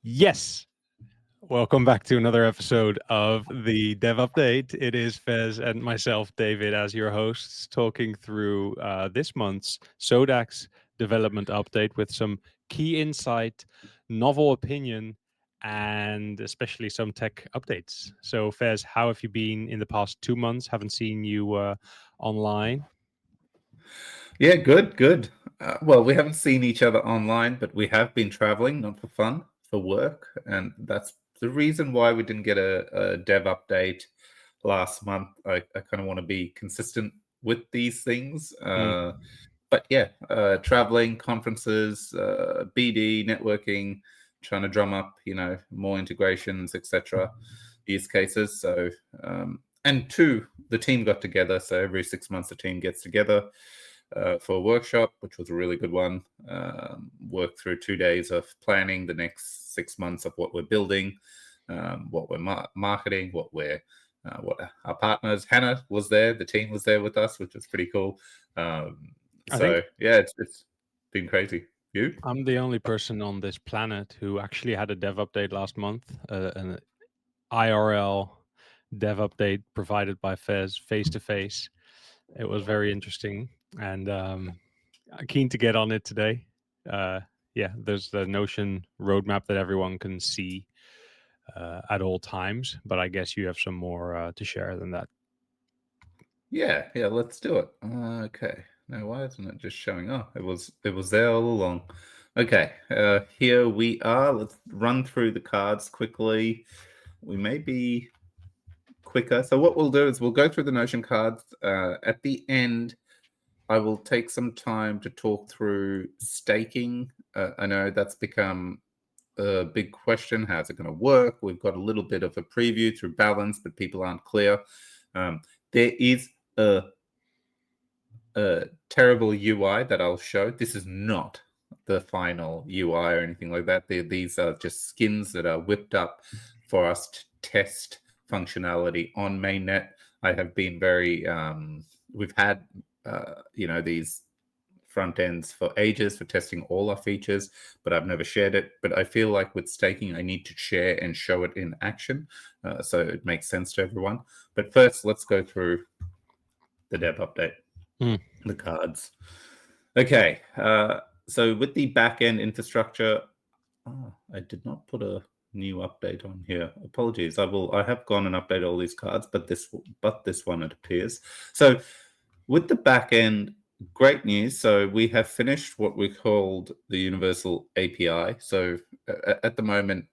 Yes. Welcome back to another episode of the Dev Update. It is Fez and myself, David, as your hosts, talking through this month's SODAX development update with some key insight, novel opinion, and especially some tech updates. So, Fez, how have you been in the past 2 months? Haven't seen you online. Yeah, good. Well, we haven't seen each other online, but we have been traveling, not for fun, for work. And that's the reason why we didn't get a dev update last month. I kind of want to be consistent with these things. But yeah, traveling, conferences, BD, networking, trying to drum up, more integrations, etc., use cases. So, and two, the team got together. So every 6 months, the team gets together for a workshop, which was a really good one. Worked through 2 days of planning the next 6 months of what we're building, what we're marketing, what our partners. Hannah was there, the team was there with us, which was pretty cool. I think Yeah, it's been crazy. You? I'm the only person on this planet who actually had a dev update last month, an IRL dev update provided by Fez face to face. It was very interesting and keen to get on it today. Yeah, there's the Notion roadmap that everyone can see at all times, but I guess you have some more to share than that. Yeah, let's do it. Okay. Now, why isn't it just showing up? It was there all along. Okay, here we are. Let's run through the cards quickly. We may be quicker. So what we'll do is we'll go through the Notion cards. At the end, I will take some time to talk through staking. I know that's become a big question. How's it going to work? We've got a little bit of a preview through Balance, but people aren't clear. There is a terrible UI that I'll show. This is not the final UI or anything like that. These are just skins that are whipped up for us to test functionality on mainnet. I have been very we've had these front ends for ages for testing all our features, but I've never shared it. But I feel like with staking, I need to share and show it in action, so it makes sense to everyone. But first, let's go through the dev update, the cards. Okay, so with the backend infrastructure, I did not put a new update on here. Apologies. I have gone and updated all these cards, but this one it appears. So with the backend, great news. So we have finished what we called the universal API. So at the moment,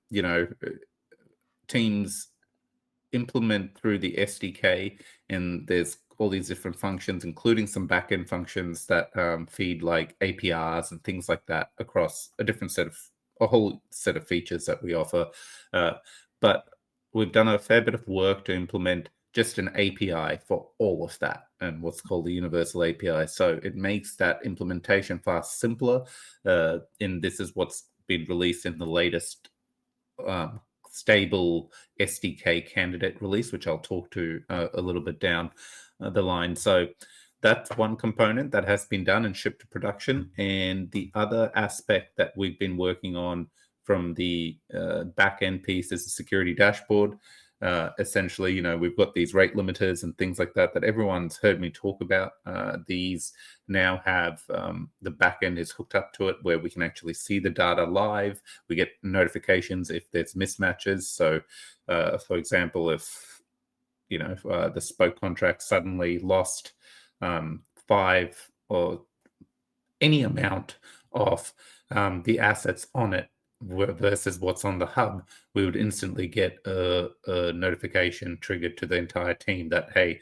teams implement through the SDK, and there's all these different functions, including some backend functions that feed like APRs and things like that across a whole set of features that we offer. But we've done a fair bit of work to implement just an API for all of that, and what's called the universal API. So it makes that implementation far simpler. And this is what's been released in the latest stable SDK candidate release, which I'll talk to a little bit down the line. So that's one component that has been done and shipped to production. And the other aspect that we've been working on from the back end piece is the security dashboard. Essentially, we've got these rate limiters and things like that everyone's heard me talk about. These now have the backend is hooked up to it, where we can actually see the data live. We get notifications if there's mismatches. So, for example, if the spoke contract suddenly lost 5 or any amount of the assets on it versus what's on the hub, we would instantly get a notification triggered to the entire team that, hey,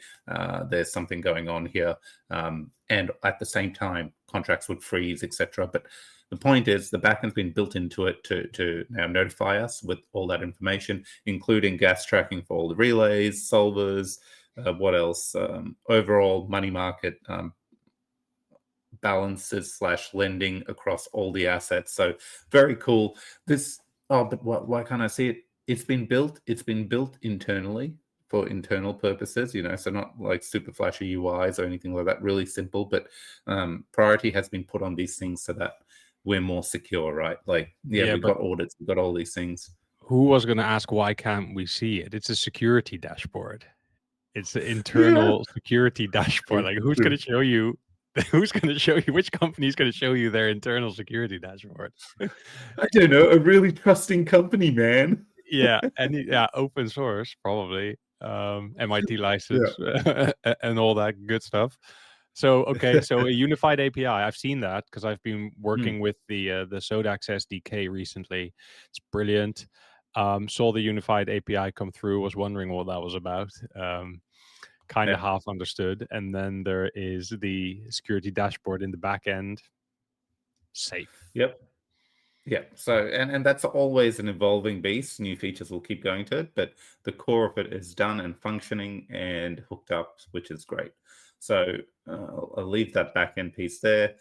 there's something going on here. And at the same time, contracts would freeze, etc. But the point is, the backend's been built into it to now notify us with all that information, including gas tracking for all the relays, solvers, what else? Overall money market balances / lending across all the assets. So very cool. But why can't I see it? It's been built internally for internal purposes, so not like super flashy UIs or anything like that, really simple. But priority has been put on these things so that we're more secure, right? Like, yeah, we've but got audits, we've got all these things. who was going to ask why can't we see it? It's a security dashboard. It's an Yeah. internal security dashboard. True, Like, who's true. going to show you? Who's going to show you? Which company is going to show you their internal security dashboard? I don't know, a really trusting company, man. Yeah, open source probably, MIT Yeah. license, and all that good stuff. So okay, so a unified API. I've seen that because I've been working with the SODAX SDK recently. It's brilliant. Saw the unified API come through. Was wondering what that was about. Kind of Yeah. half understood. And then there is the security dashboard in the back end. Safe. Yep. Yeah. So, and that's always an evolving beast. New features will keep going to it, but the core of it is done and functioning and hooked up, which is great. So I'll leave that backend piece there.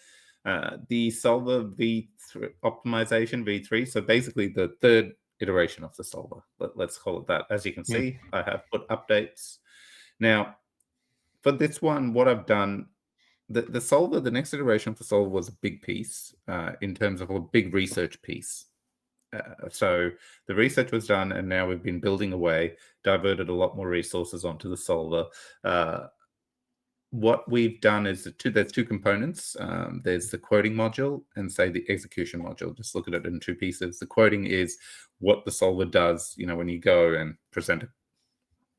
The solver V3 optimization V3. So basically the third iteration of the solver. Let's call it that. As you can see, I have put updates. Now, for this one, what I've done, the solver, the next iteration of the solver was a big piece in terms of a big research piece. So the research was done, and now we've been building away, diverted a lot more resources onto the solver. What we've done is there's two components. There's the quoting module and say the execution module. Just look at it in two pieces. The quoting is what the solver does, when you go and present a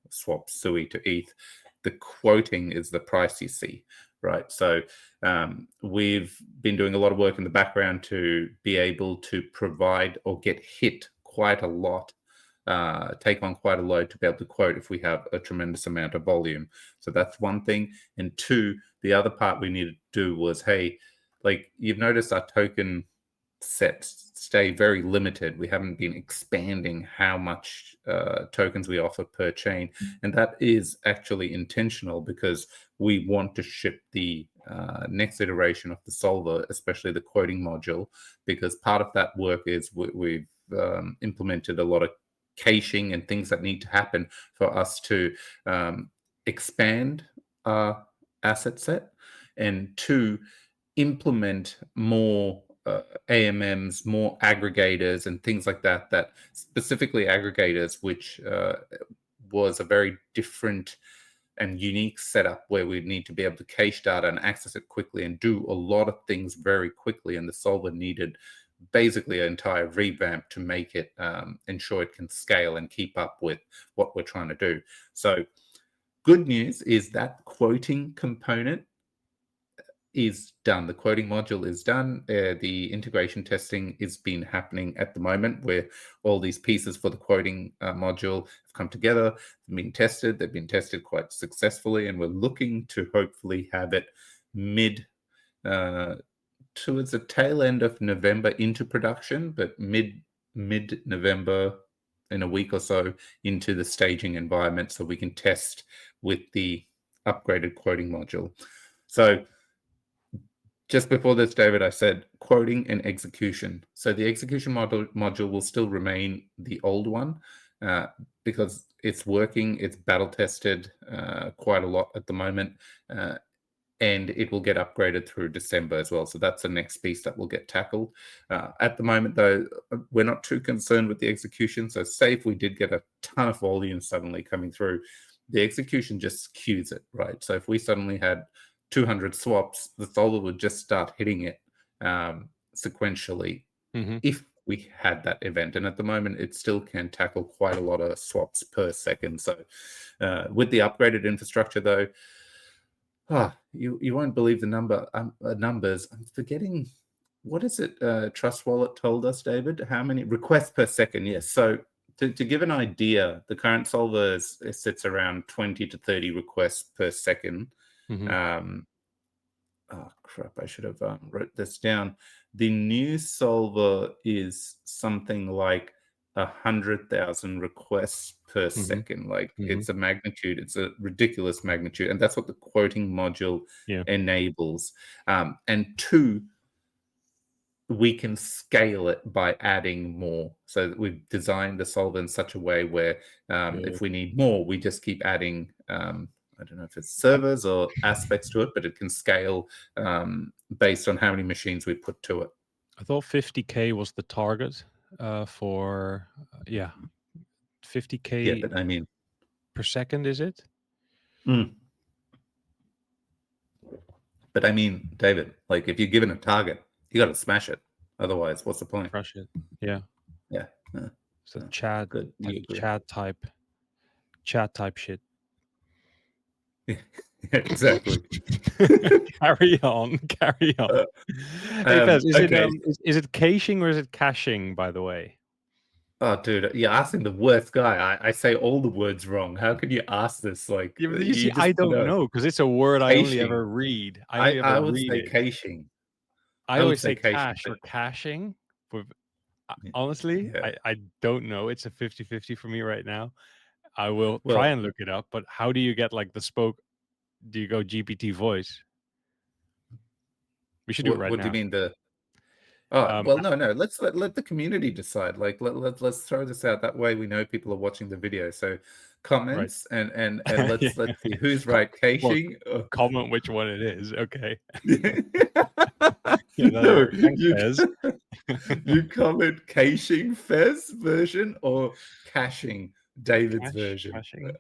swap SUI to ETH. The quoting is the price you see, right? So we've been doing a lot of work in the background to be able to provide or get hit quite a lot, take on quite a load to be able to quote if we have a tremendous amount of volume. So that's one thing. And two, the other part we needed to do was, hey, like you've noticed our token sets stay very limited. We haven't been expanding how much tokens we offer per chain. And that is actually intentional because we want to ship the next iteration of the solver, especially the quoting module, because part of that work is we've implemented a lot of caching and things that need to happen for us to expand our asset set, and two, implement more AMMs, more aggregators and things like that, that specifically aggregators, which was a very different and unique setup where we need to be able to cache data and access it quickly and do a lot of things very quickly. And the solver needed basically an entire revamp to make it ensure it can scale and keep up with what we're trying to do. So good news is that quoting component is done. The quoting module is done. The integration testing has been happening at the moment, where all these pieces for the quoting module have come together, been tested. They've been tested quite successfully, and we're looking to hopefully have it towards the tail end of November into production, but mid-November, in a week or so, into the staging environment so we can test with the upgraded quoting module. So just before this, David, I said quoting and execution. So the execution module will still remain the old one because it's working. It's battle tested quite a lot at the moment. And it will get upgraded through December as well. So that's the next piece that will get tackled. At the moment, though, we're not too concerned with the execution. So say if we did get a ton of volume suddenly coming through, the execution just queues it, right? So if we suddenly had 200 swaps, the solver would just start hitting it sequentially if we had that event. And at the moment, it still can tackle quite a lot of swaps per second. So with the upgraded infrastructure, though, you won't believe the numbers. I'm forgetting, what is it? Trust Wallet told us, David, how many requests per second? Yes. So to give an idea, the current solver sits around 20 to 30 requests per second. Oh crap, I should have wrote this down. The new solver is something like 100,000 requests per second. Like it's a magnitude, it's a ridiculous magnitude. And that's what the quoting module enables. And two, we can scale it by adding more. So we've designed the solver in such a way where if we need more, we just keep adding I don't know if it's servers or aspects to it, but it can scale based on how many machines we put to it. I thought 50K was the target for 50K Yeah, but I mean, per second, is it? But I mean, David, like if you're given a target, you got to smash it. Otherwise, what's the point? Crush it. Yeah. Yeah. So Chad, Good. You agree. Chad type shit. Yeah, exactly. Carry on. Hey Fez, Okay. is it caching or is it caching, by the way? Oh, dude, you're asking the worst guy. I say all the words wrong. How could you ask this? Like, Yeah, but you see, you just I don't know. know because it's a word I only Caching. ever read. I only ever I would read say it. caching. I I would always say say caching. cache or caching. With honestly, Yeah. I don't know. It's a 50-50 for me right now. I will try Well, and look it up, but how do you get like the spoke? Do you go GPT voice? We should do it right what do you now. mean the? Oh, Um, well, no. Let's let the community decide. Like, let's throw this out. That way, we know people are watching the video. So, right. comments and Yeah. let's see who's Co- right. well, Caching. comment which one it is. Okay. Yeah, that'll No, work. Thanks, Fez. you comment caching Fez version or caching David's version. Caching.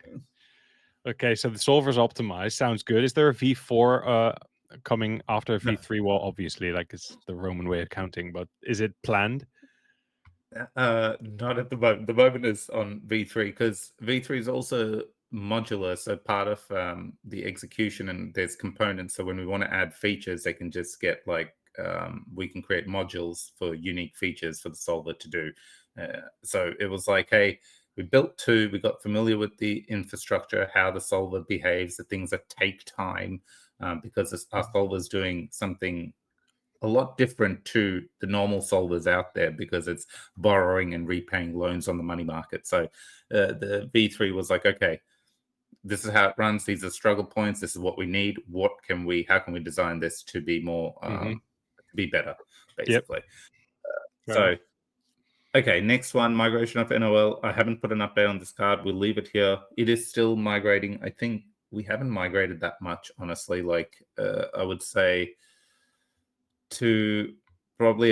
Okay, so the solver's optimized. Sounds good. Is there a V4 coming after No, V3? Well, obviously, like it's the Roman way of counting, but is it planned? not at the moment. The moment is on V3 because V3 is also modular. So part of the execution and there's components. So when we want to add features, they can just get like we can create modules for unique features for the solver to do. So it was like, hey, we built two. We got familiar with the infrastructure, how the solver behaves, the things that take time because our solver's doing something a lot different to the normal solvers out there because it's borrowing and repaying loans on the money market. So the V3 was like, okay, this is how it runs. These are struggle points. This is what we need. How can we design this to be more, to be better, basically. Fair enough. Okay, next one, migration of NOL. I haven't put an update on this card. We'll leave it here. It is still migrating. I think we haven't migrated that much, honestly. Like I would say to probably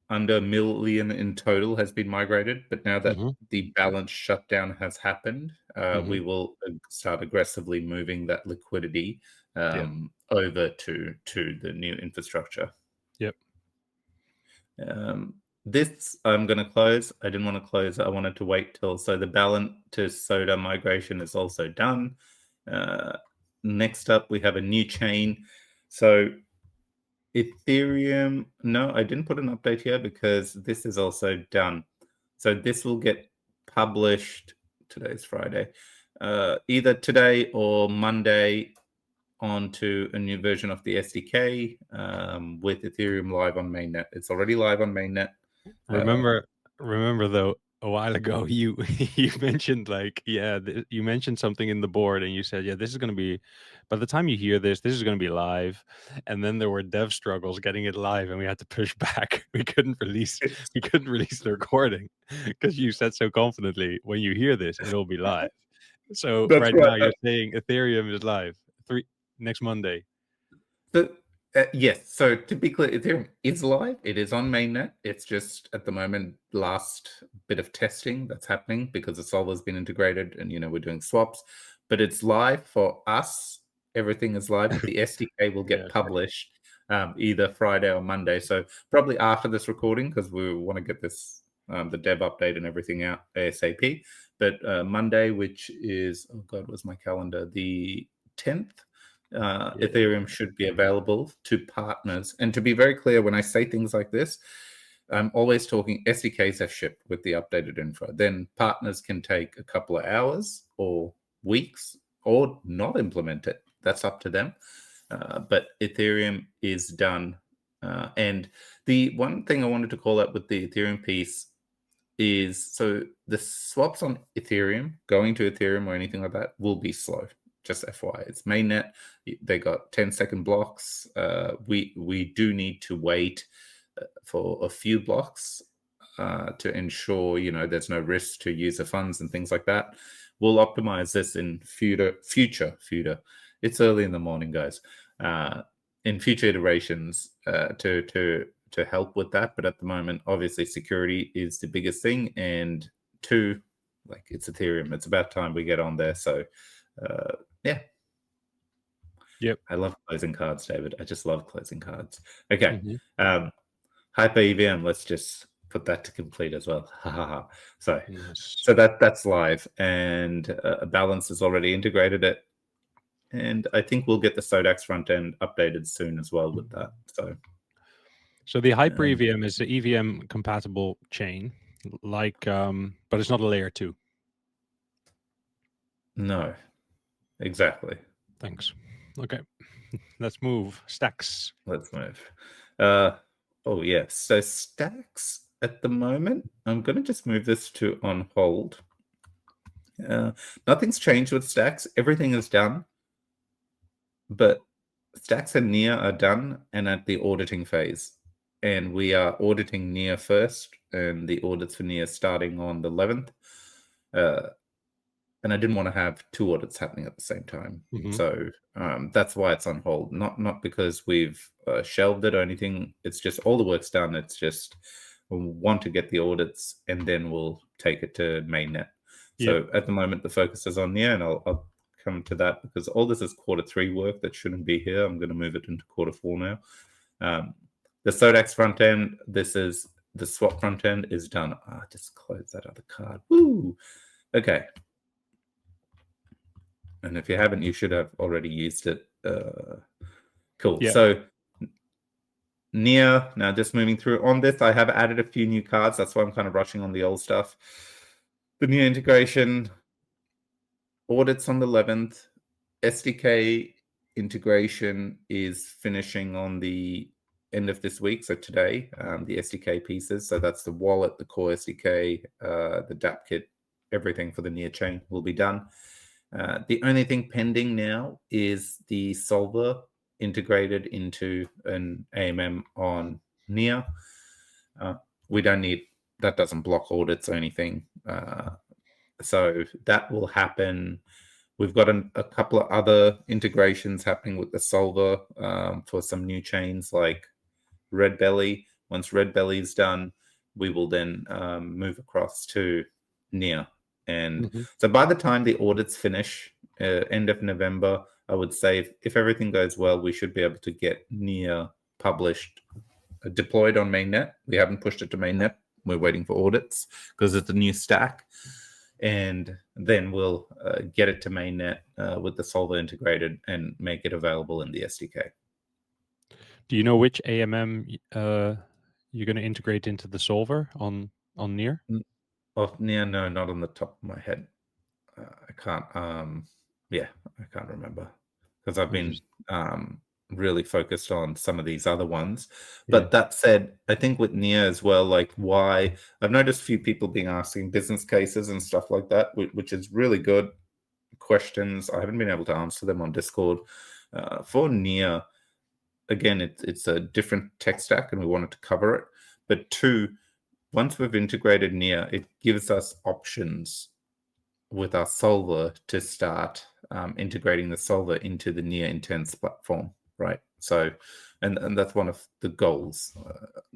under a million in total has been migrated. But now that the balance shutdown has happened, we will start aggressively moving that liquidity over to the new infrastructure. Yep. This I'm going to close. I didn't want to close. I wanted to wait till. So the balance to SODA migration is also done. Next up, we have a new chain. So Ethereum, no, I didn't put an update here because this is also done. So this will get published, today's Friday, either today or Monday onto a new version of the SDK with Ethereum live on mainnet. It's already live on mainnet. Remember though, a while ago you you mentioned like you mentioned something in the board and you said this is going to be, by the time you hear this is going to be live, and then there were dev struggles getting it live and we had to push back. We couldn't release the recording because you said so confidently, when you hear this it'll be live. So That's right right. now you're saying Ethereum is live next Monday. Yes. So to be clear, Ethereum is live. It is on mainnet. It's just at the moment last bit of testing that's happening because the solver's been integrated and we're doing swaps. But it's live for us. Everything is live. But the SDK will get published either Friday or Monday. So probably after this recording because we want to get this the dev update and everything out ASAP. But Monday, which is where's my calendar? The 10th. Ethereum should be available to partners. And to be very clear, when I say things like this, I'm always talking SDKs have shipped with the updated info. Then partners can take a couple of hours or weeks or not implement it. That's up to them. But Ethereum is done. And the one thing I wanted to call out with the Ethereum piece is so the swaps on Ethereum, going to Ethereum or anything like that, will be slow. Just FYI, it's mainnet. They got 10-second blocks. We do need to wait for a few blocks to ensure there's no risk to user funds and things like that. We'll optimize this in future. It's early in the morning, guys. In future iterations to help with that. But at the moment, obviously, security is the biggest thing, and 2, like, it's Ethereum. It's about time we get on there. So, yeah. Yep. I love closing cards, David. I just love closing cards. Okay. Mm-hmm. HyperEVM, let's just put that to complete as well. So, Yes. so that's live, and Balance has already integrated it. And I think we'll get the SODAX front end updated soon as well with that. So the HyperEVM is the EVM compatible chain, like, but it's not a layer 2. No, exactly. Thanks. Okay, let's move. Stacks. Let's move. Oh yes. So Stacks at the moment, I'm going to just move this to on hold. Nothing's changed with Stacks. Everything is done, but Stacks and Nia are done and at the auditing phase. And we are auditing Nia first, and the audits for Nia starting on the 11th. And I didn't want to have 2 audits happening at the same time. Mm-hmm. So that's why it's on hold. Not because we've shelved it or anything. It's just all the work's done. It's just we want to get the audits, and then we'll take it to mainnet. So at the moment, the focus is on Nia, and I'll come to that because all this is Q3 work that shouldn't be here. I'm going to move it into Q4 now. The SODAX front end, this is the swap front end is done. Just close that other card. Woo! Okay. And if you haven't, you should have already used it. Cool. Yeah. So Nia, now just moving through on this, I have added a few new cards. That's why I'm kind of rushing on the old stuff. The Nia integration, audits on the 11th. SDK integration is finishing on the end of this week. So today, the SDK pieces. So that's the wallet, the core SDK, the dApp kit, everything for the Nia chain will be done. The only thing pending now is the solver integrated into an AMM on Nia. We don't need, that doesn't block audits or anything. So that will happen. We've got a couple of other integrations happening with the solver for some new chains like RedBelly. Once RedBelly is done, we will then move across to Nia. And so by the time the audits finish, end of November, I would say if everything goes well, we should be able to get Nia published, deployed on mainnet. We haven't pushed it to mainnet. We're waiting for audits because it's a new stack. And then we'll get it to mainnet with the solver integrated and make it available in the SDK. Do you know which AMM you're going to integrate into the solver on Nia? Of Nia, no, not on the top of my head. I can't. I can't remember because I've been really focused on some of these other ones. But that said, I think with Nia as well, like why I've noticed a few people being asking business cases and stuff like that, which is really good questions. I haven't been able to answer them on Discord. For Nia, again, it's a different tech stack and we wanted to cover it. But 2, once we've integrated Nia, it gives us options with our solver to start integrating the solver into the Nia Intense platform, right? So, and that's one of the goals.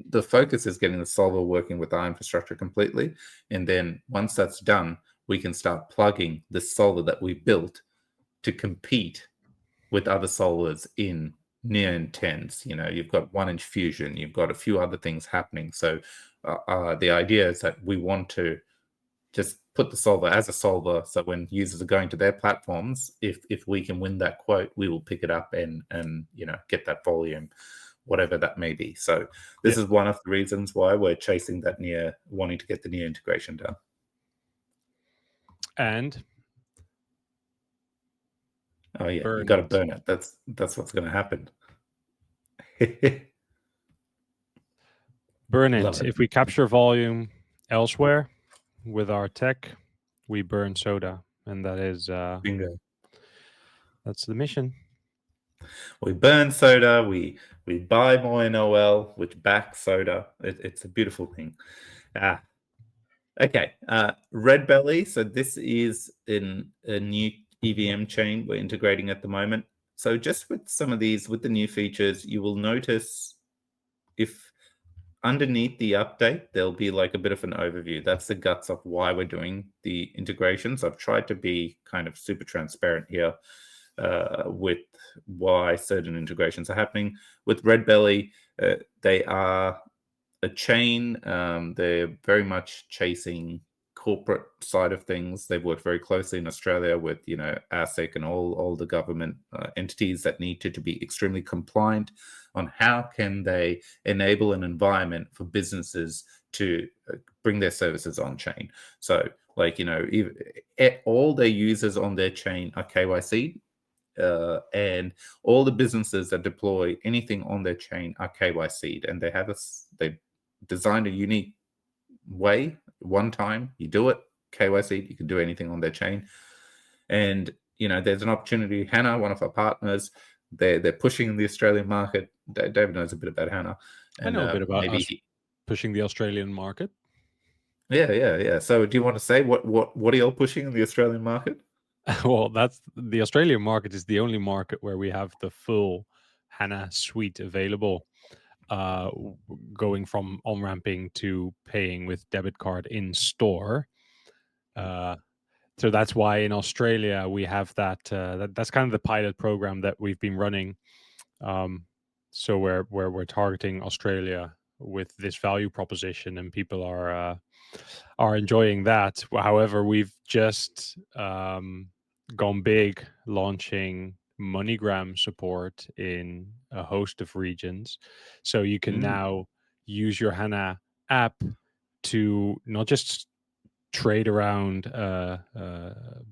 The focus is getting the solver working with our infrastructure completely. And then once that's done, we can start plugging the solver that we built to compete with other solvers in Nia Intense. You know, you've got 1inch Fusion, you've got a few other things happening. So the idea is that we want to just put the solver as a solver, so when users are going to their platforms, if we can win that quote, we will pick it up and get that volume, whatever that may be. So this is one of the reasons why we're chasing that Nia, wanting to get the Nia integration done. And oh yeah, you got to burn it. That's what's going to happen. Burn it. If we capture volume elsewhere with our tech, we burn SODA, and that is bingo. That's the mission. We burn SODA. We buy more NOL, which backs SODA. It's a beautiful thing. Okay. RedBelly. So this is in a new EVM chain we're integrating at the moment. So just with some of these, with the new features, you will notice if underneath the update, there'll be like a bit of an overview. That's the guts of why we're doing the integrations. I've tried to be kind of super transparent here with why certain integrations are happening. With RedBelly, they are a chain. They're very much chasing corporate side of things. They've worked very closely in Australia with, ASIC and all the government entities that need to be extremely compliant on how can they enable an environment for businesses to bring their services on chain. So, all their users on their chain are KYC. And all the businesses that deploy anything on their chain are KYC'd, and they designed a unique way. One time you do it, KYC, you can do anything on their chain. And there's an opportunity. Hannah, one of our partners, they're pushing the Australian market. David knows a bit about Hannah. I know a bit about us pushing the Australian market. Yeah. So do you want to say what are y'all pushing in the Australian market? Well, that's the Australian market is the only market where we have the full Hannah suite available, going from on-ramping to paying with debit card in store. So that's why in Australia we have that. That's kind of the pilot program that we've been running. So we're targeting Australia with this value proposition, and people are enjoying that. However, we've just gone big, launching MoneyGram support in a host of regions. So you can now use your Hannah app to not just trade around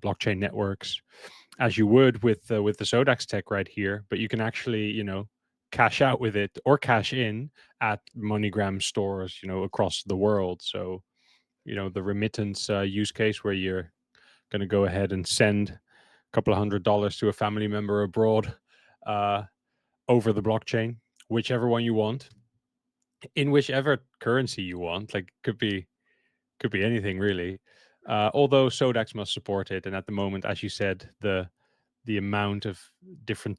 blockchain networks as you would with the SODAX tech right here, but you can actually, cash out with it or cash in at MoneyGram stores, across the world. So, the remittance use case where you're going to go ahead and send a couple of $100 to a family member abroad over the blockchain, whichever one you want, in whichever currency you want. Like could be anything really. Although SODAX must support it, and at the moment, as you said, the amount of different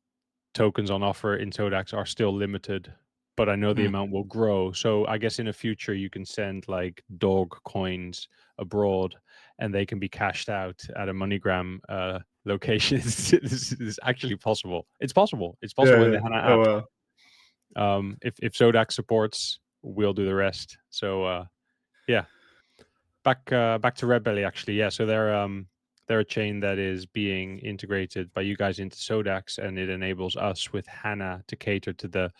tokens on offer in SODAX are still limited, but I know the amount will grow. So I guess in the future you can send like dog coins abroad and they can be cashed out at a MoneyGram location. This is actually possible. It's possible. It's possible in the Hannah app. Oh, wow. If SODAX supports, we'll do the rest. So yeah. Back to RedBelly actually. Yeah. So they're a chain that is being integrated by you guys into SODAX, and it enables us with Hannah to cater to the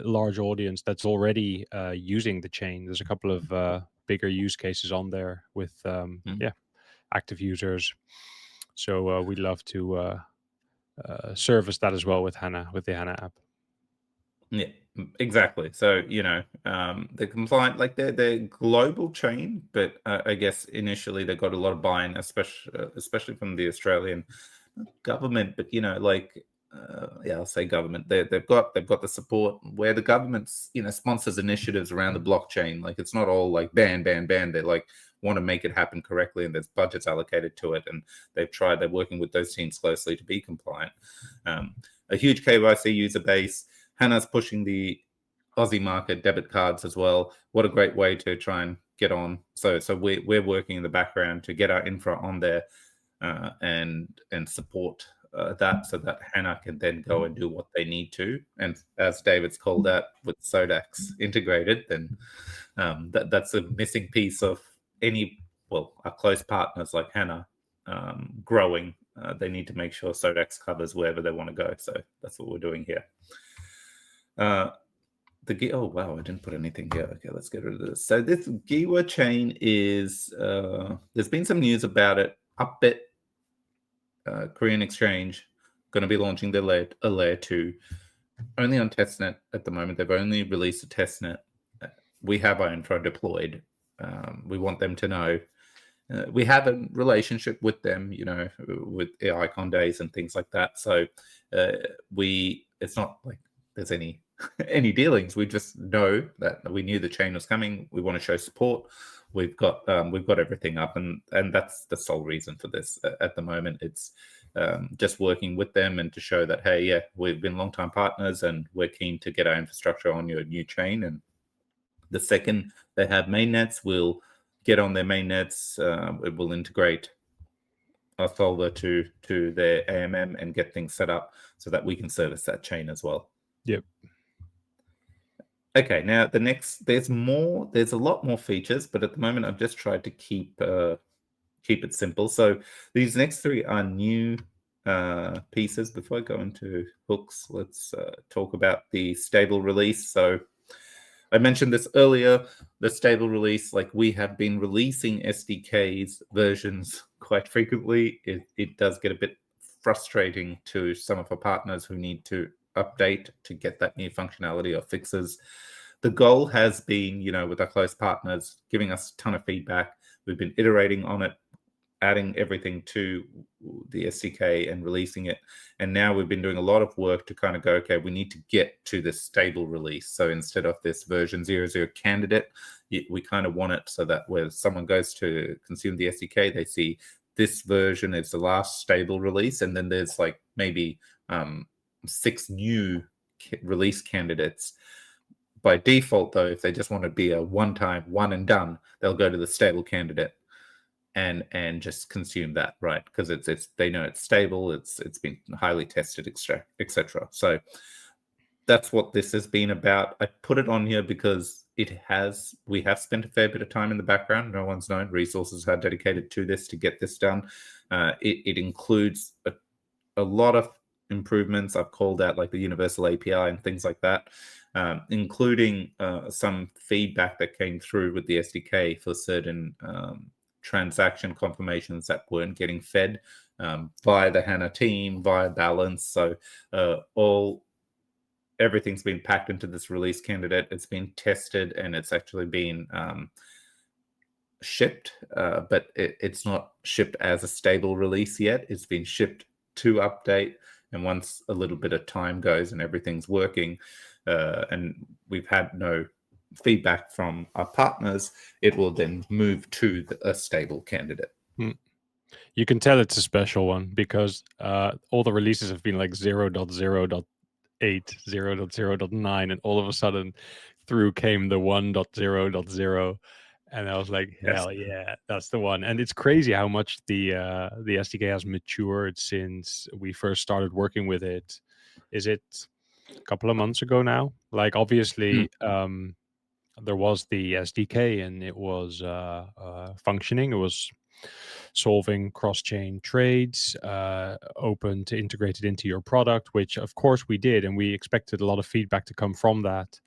large audience that's already using the chain. There's a couple of bigger use cases on there with active users. So we'd love to service that as well with Hannah, with the Hannah app. Yeah, exactly. So they're compliant, like they're global chain, but I guess initially they got a lot of buy-in, especially from the Australian government. But I'll say government. They've got the support where the government sponsors initiatives around the blockchain. Like it's not all like ban. They like want to make it happen correctly, and there's budgets allocated to it. And they're working with those teams closely to be compliant. A huge KYC user base. Hannah's pushing the Aussie market, debit cards as well. What a great way to try and get on. So we're working in the background to get our infra on there and support that, so that Hannah can then go and do what they need to. And as David's called out, with SODAX integrated, then that's a missing piece of our close partners like Hannah growing. They need to make sure SODAX covers wherever they want to go. So that's what we're doing here. I didn't put anything here. Okay, let's get rid of this. So this Giwa chain is there's been some news about it. Upbit, Korean exchange, going to be launching a layer 2, only on testnet at the moment. They've only released a testnet. We have our infra deployed. We want them to know we have a relationship with them, with icon days and things like that. So it's not like there's any dealings. We just know that we knew the chain was coming. We want to show support. We've got everything up, and that's the sole reason for this at the moment. It's just working with them and to show that, hey, yeah, we've been longtime partners and we're keen to get our infrastructure on your new chain, and The second they have mainnets, we'll get on their mainnets. It will integrate our solver to their AMM and get things set up so that we can service that chain as well. Yep. Okay, now the next, there's a lot more features, but at the moment I've just tried to keep it simple. So these next three are new pieces. Before I go into hooks, let's talk about the stable release. So I mentioned this earlier, the stable release, like we have been releasing SDKs versions quite frequently. It does get a bit frustrating to some of our partners who need to update to get that new functionality or fixes. The goal has been, with our close partners, giving us a ton of feedback. We've been iterating on it, adding everything to the SDK and releasing it. And now we've been doing a lot of work to kind of go, okay, we need to get to this stable release. So instead of this version 00 candidate, we kind of want it so that when someone goes to consume the SDK, they see this version is the last stable release. And then there's like maybe 6 new release candidates. By default, though, if they just want to be a one-time, one and done, they'll go to the stable candidate and just consume that, right? Because it's they know it's stable, it's been highly tested, etc. So that's what this has been about. I put it on here because we have spent a fair bit of time in the background. No one's known. Resources are dedicated to this to get this done. It includes a lot of improvements. I've called out like the universal API and things like that, including some feedback that came through with the SDK for certain transaction confirmations that weren't getting fed via the HANA team, via Balance. So everything's been packed into this release candidate. It's been tested and it's actually been shipped, but it's not shipped as a stable release yet. It's been shipped to update. And once a little bit of time goes and everything's working, and we've had no feedback from our partners, it will then move to a stable candidate. You can tell it's a special one because all the releases have been like 0.0.8, 0.0.9, and all of a sudden through came the 1.0.0. And I was like, hell yeah, that's the one. And it's crazy how much the SDK has matured since we first started working with it. Is it a couple of months ago now? Like, obviously, there was the SDK and it was functioning. It was solving cross-chain trades, open to integrate it into your product, which of course we did. And we expected a lot of feedback to come from that.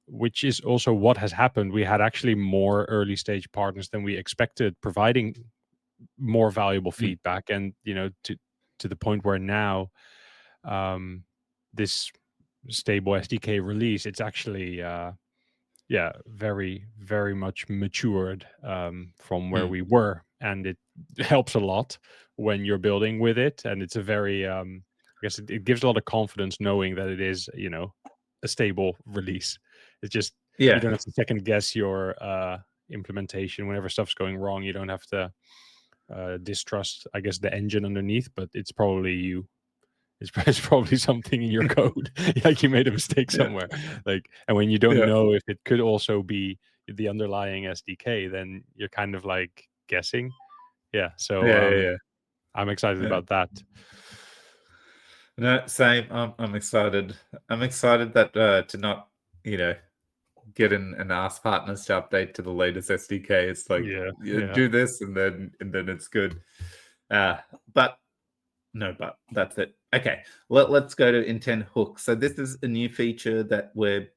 Which is also what has happened. We had actually more early stage partners than we expected, providing more valuable feedback, and to the point where now this stable SDK release, it's actually very, very much matured from where we were, and it helps a lot when you're building with it. And it's a very I guess it gives a lot of confidence knowing that it is a stable release. It's just you don't have to second guess your implementation whenever stuff's going wrong. You don't have to distrust, I guess, the engine underneath, but it's probably you. It's probably something in your code, like you made a mistake somewhere. Like, and when you don't know if it could also be the underlying SDK, then you're kind of like guessing. So I'm excited about that. No, same. I'm excited. I'm excited that to not, get in and ask partners to update to the latest SDK. It's like do this and then it's good. But that's it. Okay, let's go to intent hooks. So this is a new feature that we're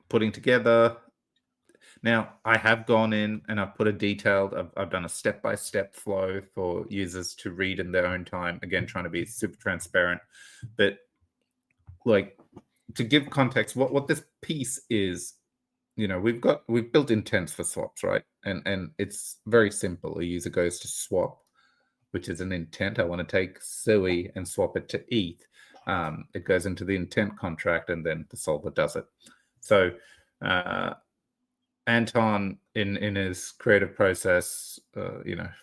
putting together. Now, I have gone in and I've put I've done a step-by-step flow for users to read in their own time. Again, trying to be super transparent. But like, to give context, what this piece is, we've built intents for swaps, right? And it's very simple. A user goes to swap, which is an intent. I want to take SOE and swap it to ETH. It goes into the intent contract and then the solver does it. So Anton, in his creative process,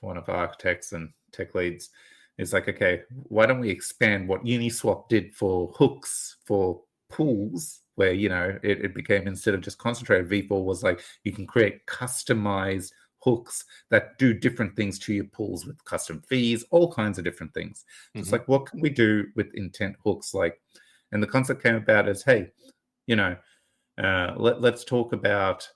one of our architects and tech leads, is like, okay, why don't we expand what Uniswap did for hooks for pools, where, it became, instead of just concentrated, V4 was like, you can create customized hooks that do different things to your pools with custom fees, all kinds of different things. So it's like, what can we do with intent hooks? And the concept came about as, hey, let's talk about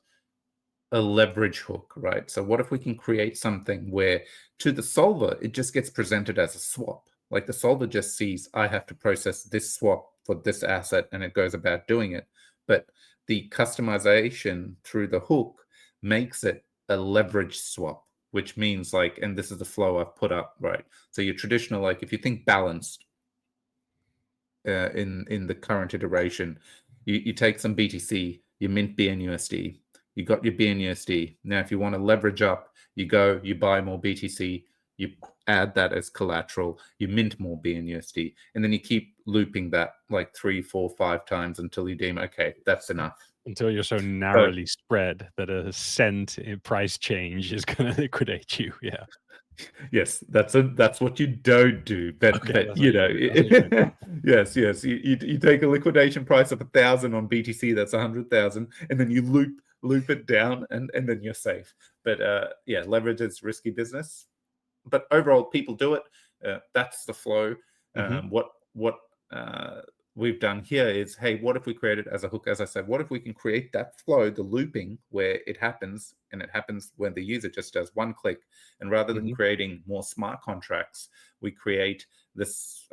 a leverage hook, right? So what if we can create something where to the solver, it just gets presented as a swap? Like the solver just sees, I have to process this swap for this asset, and it goes about doing it. But the customization through the hook makes it a leverage swap, which means and this is the flow I've put up, right? So your traditional, if you think balanced in the current iteration, you take some BTC, you mint BNUSD, you got your BNUSD. Now, if you want to leverage up, you go, you buy more BTC, you add that as collateral, you mint more BNUSD, and then you keep looping that 3, 4, 5 times until you deem, okay, that's enough. Until you're so narrowly spread that a cent in price change is going to liquidate you. Yeah. Yes, that's what you don't do. But yes, you take a liquidation price of 1,000 on BTC, that's 100,000, and then you loop it down, and then you're safe. But leverage is risky business. But overall, people do it. That's the flow. What we've done here is, hey, what if we create it as a hook? As I said, what if we can create that flow, the looping, where it happens, and it happens when the user just does one click, and rather than creating more smart contracts, we create this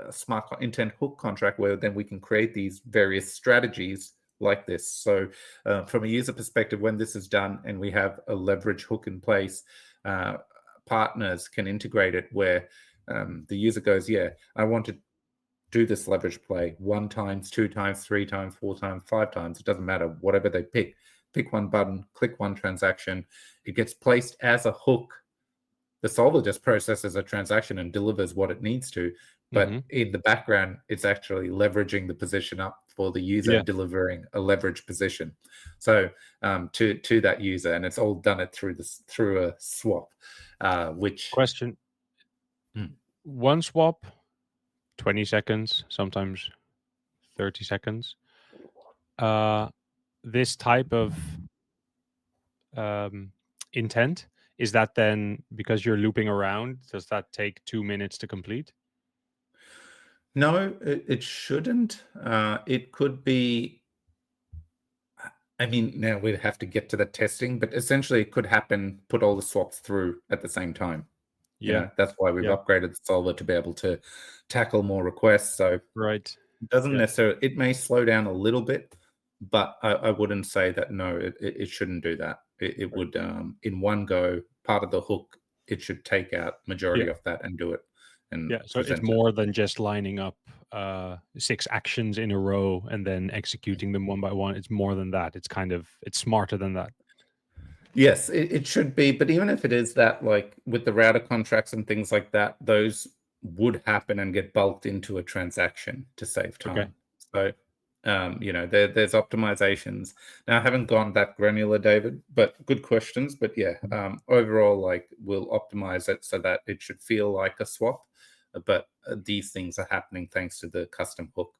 smart intent hook contract where then we can create these various strategies like this. So from a user perspective, when this is done and we have a leverage hook in place, partners can integrate it where the user goes, yeah, I want to do this leverage play 1 times, 2 times, 3 times, 4 times, 5 times. It doesn't matter, whatever they pick one button, click one transaction. It gets placed as a hook. The solver just processes a transaction and delivers what it needs to. But in the background, it's actually leveraging the position up for the user and delivering a leverage position. So to that user, and it's all done it through a swap. Which question? One swap, 20 seconds, sometimes 30 seconds. This type of intent, is that then, because you're looping around, does that take 2 minutes to complete? No, it shouldn't. It could be, I mean, now we'd have to get to the testing, but essentially it could happen, put all the swaps through at the same time. That's why we've upgraded the solver to be able to tackle more requests. So right, it doesn't necessarily, it may slow down a little bit, but I wouldn't say that, no, it shouldn't do that. It would, in one go, part of the hook, it should take out majority of that and do it. And so it's more than just lining up 6 actions in a row and then executing them one by one. It's more than that. It's it's smarter than that. Yes, it should be. But even if it is that, with the router contracts and things like that, those would happen and get bulked into a transaction to save time. Okay. So, there's optimizations. Now, I haven't gone that granular, David, but good questions. But overall, we'll optimize it so that it should feel like a swap. But these things are happening thanks to the custom hook.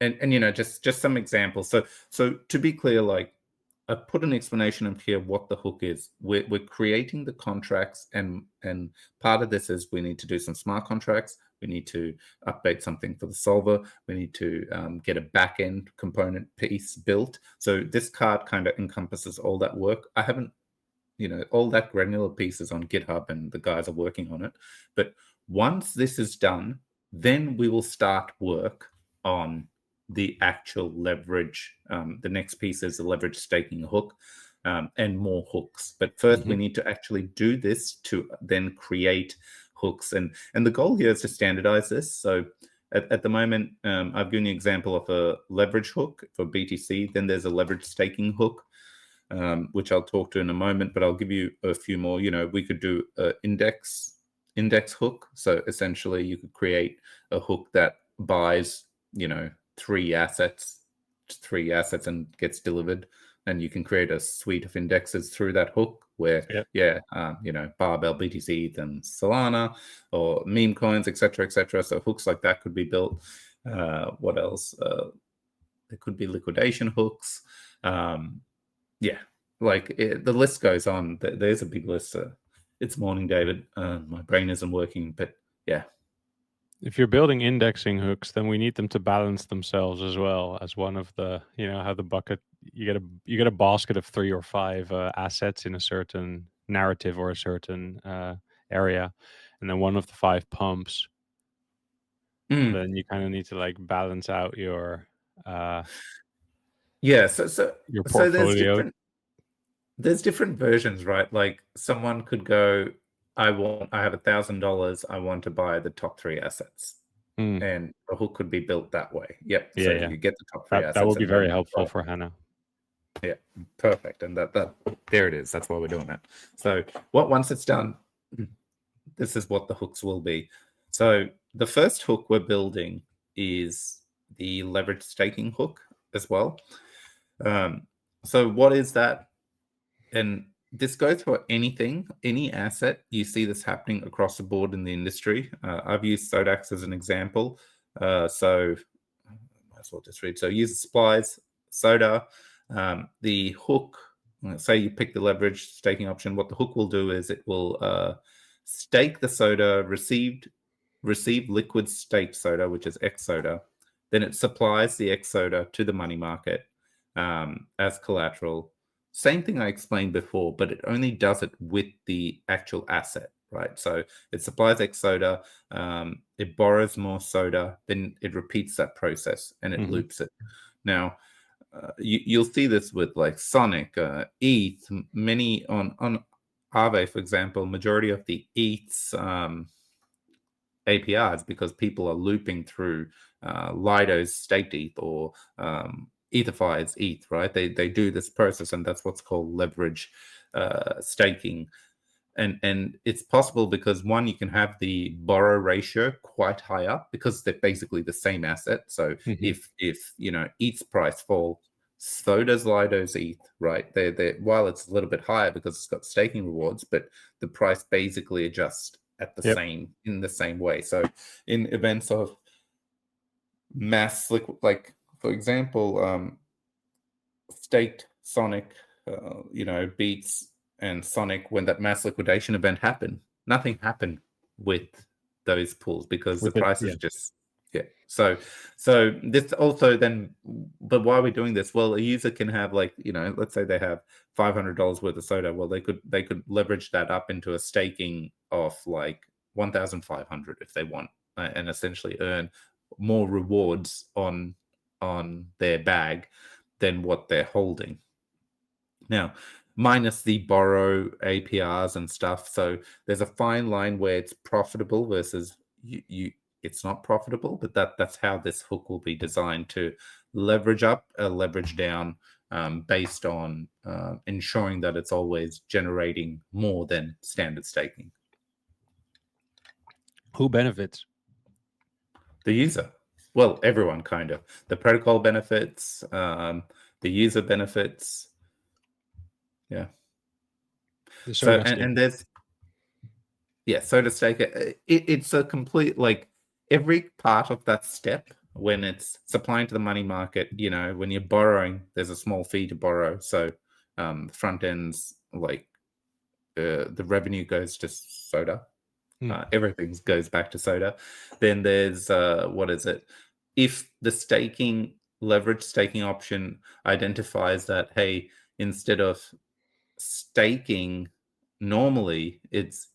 And just some examples. So to be clear, I put an explanation of here what the hook is. We're creating the contracts, and part of this is we need to do some smart contracts. We need to update something for the solver. We need to get a back-end component piece built. So this card kind of encompasses all that work. I haven't, all that granular pieces on GitHub, and the guys are working on it. But once this is done, then we will start work on the actual leverage. The next piece is the leverage staking hook, and more hooks. But first, we need to actually do this to then create hooks. And the goal here is to standardize this. So at the moment, I've given you an example of a leverage hook for BTC. Then there's a leverage staking hook, which I'll talk to in a moment, but I'll give you a few more. We could do an index hook. So essentially, you could create a hook that buys, 3 assets and gets delivered, and you can create a suite of indexes through that hook where barbell, BTC, ETH, and Solana, or meme coins, etc. So hooks like that could be built. What else? There could be liquidation hooks. Yeah, like the list goes on. There's a big list. It's morning, David. My brain isn't working, but yeah. If you're building indexing hooks, then we need them to balance themselves as well as one of the, how the bucket, you get a basket of 3 or 5 assets in a certain narrative or a certain area, and then one of the 5 pumps. Mm. Then you kind of need to like balance out your Yeah. So portfolio. there's different versions, right? Like someone could go, I have $1,000. I want to buy the top 3 assets. Mm. And a hook could be built that way. Yep. So Yeah. you get the top 3 That assets would be and then very you helpful buy. for Hannah. Yeah, perfect. And that there it is. That's why we're doing it. So once it's done, this is what the hooks will be. So the first hook we're building is the leverage staking hook as well. So what is that? And this goes for anything, any asset. You see this happening across the board in the industry. I've used SODAX as an example. So I might as well just read. So user supplies, SODA, the hook. Let's say you pick the leverage staking option. What the hook will do is it will stake the SODA, receive liquid staked SODA, which is X SODA. Then it supplies the X SODA to the money market as collateral. Same thing I explained before, but it only does it with the actual asset, right? So it supplies X SODA, it borrows more SODA, then it repeats that process and it loops it. Now, you'll see this with like Sonic, ETH, many on Aave, for example, majority of the ETHs APIs because people are looping through Lido's staked ETH or Etherfi's ETH, right? They do this process, and that's what's called leverage staking. And it's possible because one, you can have the borrow ratio quite high up because they're basically the same asset. So if ETH's price fall, so does Lido's ETH, right? They while it's a little bit higher because it's got staking rewards, but the price basically adjusts at the in the same way. So in events of mass like for example, staked Sonic, Beats and Sonic, when that mass liquidation event happened, nothing happened with those pools because the price is just So this also then, but why are we doing this? Well, a user can have let's say they have $500 worth of SODA. Well, they could leverage that up into a staking of like 1,500 if they want, and essentially earn more rewards on their bag than what they're holding. Now, minus the borrow APRs and stuff. So there's a fine line where it's profitable versus it's not profitable, but that's how this hook will be designed to leverage up, leverage down, based on ensuring that it's always generating more than standard staking. Who benefits? The user. Well, everyone kind of. The protocol benefits, the user benefits. Yeah. So and there's SODA staker. It's a complete every part of that step when it's supplying to the money market. When you're borrowing, there's a small fee to borrow. So the front end's the revenue goes to SODA. Everything goes back to SODA. Then there's what is it? If the leverage staking option identifies that, hey, instead of staking normally, it's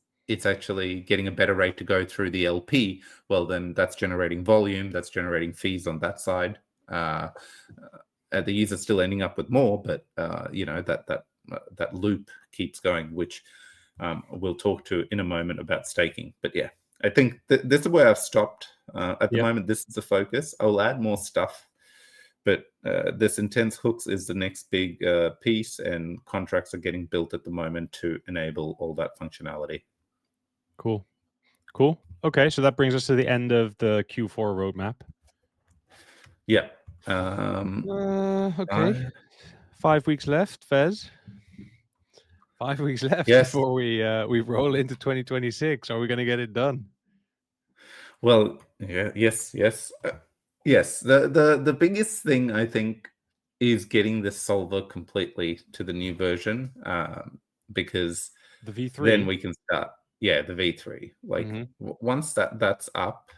actually getting a better rate to go through the LP. Well, then that's generating volume, that's generating fees on that side. The user's still ending up with more, but that loop keeps going, which we'll talk to in a moment about staking. But yeah, I think this is where I've stopped. At the moment, this is the focus. I'll add more stuff, but this intense hooks is the next big piece, and contracts are getting built at the moment to enable all that functionality. Cool. Okay, so that brings us to the end of the Q4 roadmap. Yeah. Okay. 5 weeks left, Fez. 5 weeks left before we roll into 2026. Are we going to get it done? Well, yes. Yes, the biggest thing I think is getting the solver completely to the new version, because The then V3. we can start. Yeah, the V3. Like Mm-hmm. once that's up,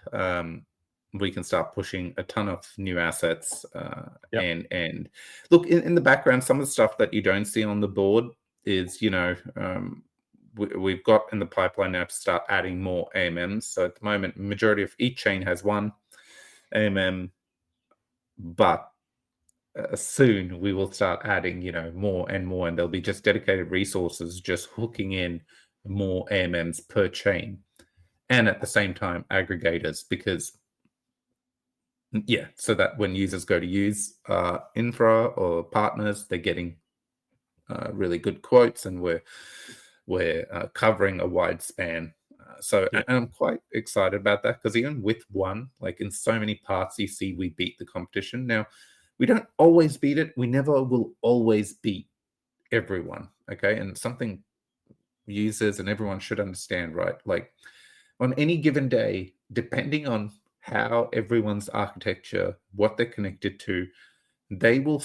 we can start pushing a ton of new assets. Yep. And look in the background, some of the stuff that you don't see on the board is we've got in the pipeline now to start adding more AMMs. So at the moment, majority of each chain has one AMM, but soon we will start adding, more and more, and there'll be just dedicated resources just hooking in more AMMs per chain, and at the same time aggregators, because so that when users go to use infra or partners, they're getting really good quotes, and we're covering a wide span. And Yep. I'm quite excited about that, because even with one, like in so many parts, you see we beat the competition. Now, we don't always beat it. We never will always beat everyone. Okay. And something users and everyone should understand, right? Like on any given day, depending on how everyone's architecture, what they're connected to, they will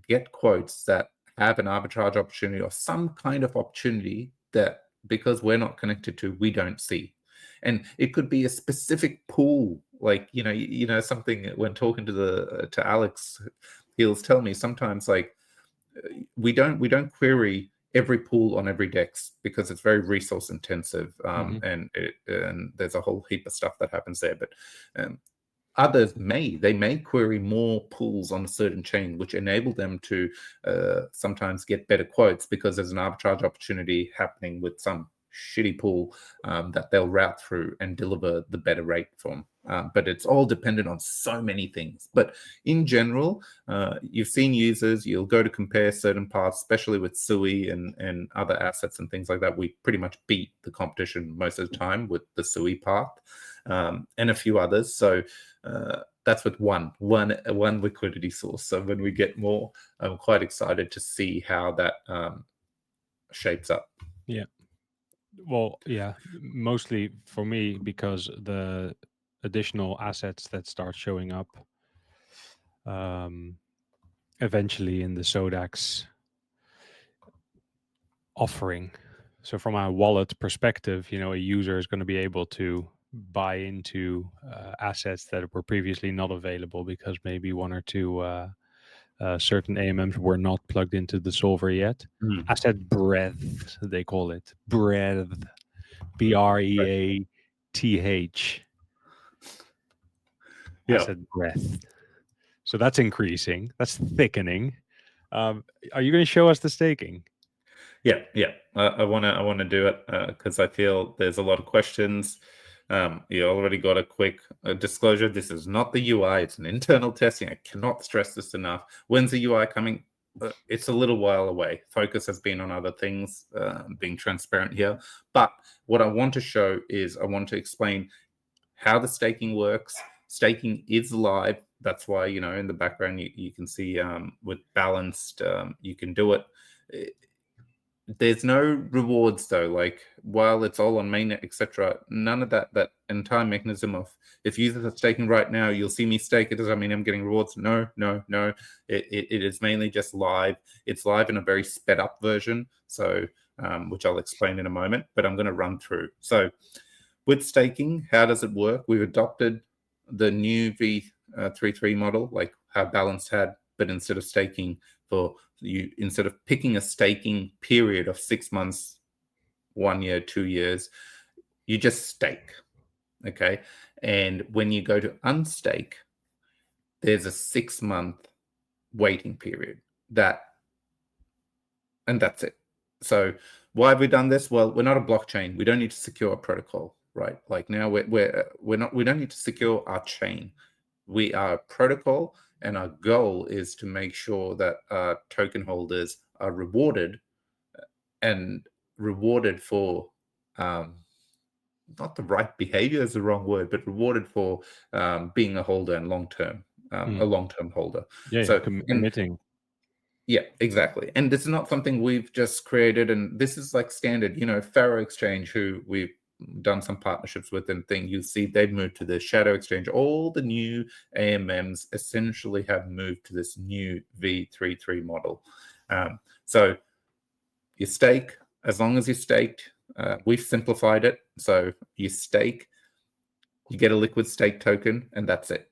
get quotes that have an arbitrage opportunity or some kind of opportunity that, because we're not connected to, we don't see. And it could be a specific pool, like something. When talking to Alex, he'll tell me sometimes, like, we don't query every pool on every dex because it's very resource intensive, Mm-hmm. and there's a whole heap of stuff that happens there. But others may query more pools on a certain chain, which enable them to sometimes get better quotes, because there's an arbitrage opportunity happening with some shitty pool that they'll route through and deliver the better rate from. But it's all dependent on so many things. But in general, you've seen users, you'll go to compare certain parts, especially with SUI and other assets and things like that. We pretty much beat the competition most of the time with the SUI path, and a few others. So that's with one liquidity source. So when we get more, I'm quite excited to see how that shapes up. Yeah. Well, yeah, mostly for me because the additional assets that start showing up eventually in the SODAX offering. So from a wallet perspective, a user is going to be able to buy into assets that were previously not available because maybe one or two certain AMMs were not plugged into the solver yet. Asset breadth, they call it. Breadth. BREATH. Yeah. Asset breadth. So that's increasing. That's thickening. Are you going to show us the staking? Yeah. I wanna do it because I feel there's a lot of questions. You already got a quick disclosure. This is not the UI; it's an internal testing. I cannot stress this enough. When's the UI coming? It's a little while away. Focus has been on other things, being transparent here. But what I want to show is I want to explain how the staking works. Staking is live. That's why, in the background, you can see with balanced, you can do it. There's no rewards though. Like, while it's all on mainnet, etc., none of that entire mechanism of, if users are staking right now, you'll see me stake, it doesn't mean I'm getting rewards. No. It is mainly just live. It's live in a very sped up version, so which I'll explain in a moment, but I'm going to run through. So with staking, how does it work? We've adopted the new V33 model, like how Balanced had, but instead of staking instead of picking a staking period of 6 months, 1 year, 2 years, you just stake. Okay. And when you go to unstake, there's a 6-month waiting period. And that's it. So why have we done this? Well, we're not a blockchain. We don't need to secure a protocol, right? Like now we don't need to secure our chain. We are a protocol, and our goal is to make sure that our token holders are rewarded for not the right behavior is the wrong word, but rewarded for being a holder and a long-term holder. Yeah, So committing. yeah, exactly. And this is not something we've just created, and this is like standard. Faro Exchange, who we've done some partnerships with and thing, you see they've moved to the shadow exchange. All the new AMMs essentially have moved to this new V33 model. So you stake, as long as you staked, we've simplified it. So you stake, you get a liquid stake token, and that's it.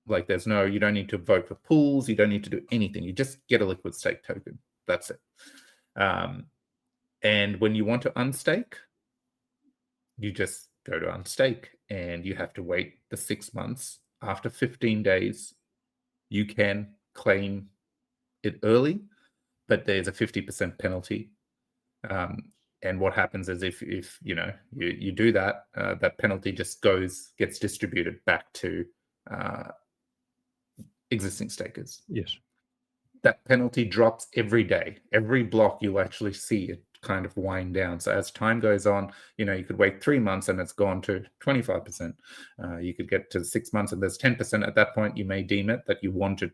Like there's no, you don't need to vote for pools. You don't need to do anything. You just get a liquid stake token. That's it. And when you want to unstake, you just go to unstake, and you have to wait the 6 months. After 15 days, you can claim it early, but there's a 50% penalty. And what happens is if you do that, that penalty just gets distributed back to existing stakers. Yes. That penalty drops every day. Every block you'll actually see it kind of wind down. So as time goes on, you could wait 3 months and it's gone to 25%. You could get to 6 months and there's 10%. At that point, you may deem it that you want to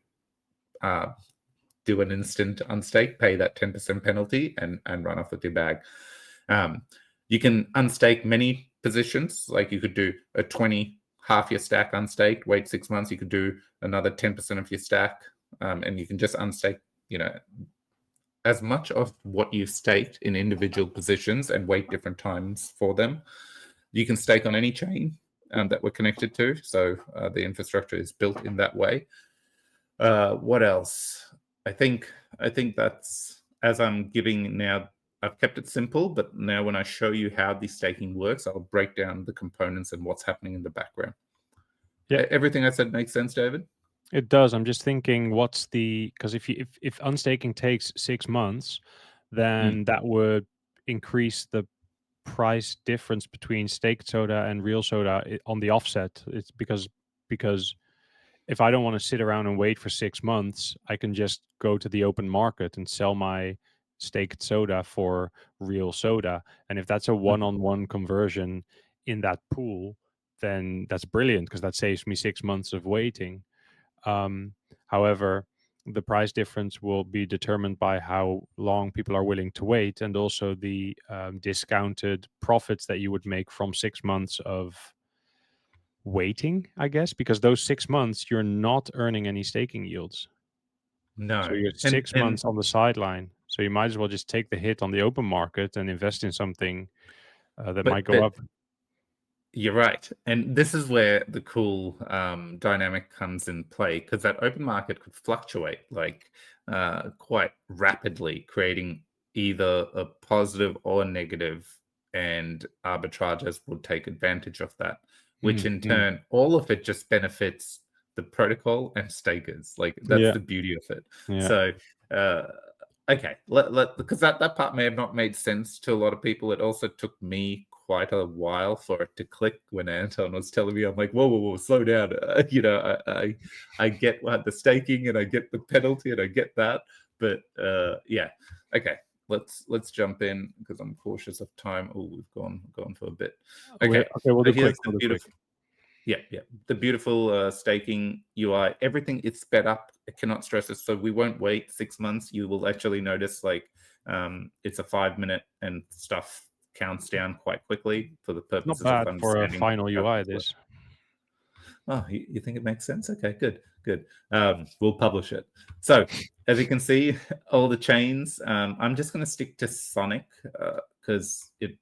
do an instant unstake, pay that 10% penalty, and run off with your bag. You can unstake many positions. Like you could do a 20 half your stack unstaked, wait 6 months. You could do another 10% of your stack, and you can just unstake, as much of what you've staked in individual positions and wait different times for them. You can stake on any chain that we're connected to. So the infrastructure is built in that way. What else? I think that's, as I'm giving now, I've kept it simple, but now when I show you how the staking works, I'll break down the components and what's happening in the background. Yeah. Everything I said makes sense, David? It does. I'm just thinking, because if unstaking takes 6 months, then that would increase the price difference between staked soda and real soda on the offset. It's because if I don't want to sit around and wait for 6 months, I can just go to the open market and sell my staked soda for real soda. And if that's a one-on-one conversion in that pool, then that's brilliant, because that saves me 6 months of waiting. However, the price difference will be determined by how long people are willing to wait, and also the discounted profits that you would make from 6 months of waiting, I guess, because those 6 months you're not earning any staking yields. No. So you're 6 months on the sideline. So you might as well just take the hit on the open market and invest in something that might go up. You're right. And this is where the cool dynamic comes in play, because that open market could fluctuate quite rapidly, creating either a positive or a negative, and arbitrageurs would take advantage of that, which in turn, all of it just benefits the protocol and stakers. That's the beauty of it. Yeah. So, okay, because that part may have not made sense to a lot of people. It also took me quite a while for it to click when Anton was telling me. I'm like, whoa, slow down. I get the staking and I get the penalty and I get that, but yeah, okay. Let's jump in, because I'm cautious of time. Oh, we've gone for a bit. Okay, we'll do quick. Yeah, the beautiful staking UI. Everything is sped up. I cannot stress this. So we won't wait 6 months. You will actually notice it's a 5 minute and stuff counts down quite quickly for the purposes of understanding. Not bad for a final UI, this. Oh, you think it makes sense? Okay, good. We'll publish it. So as you can see, all the chains, I'm just going to stick to Sonic because it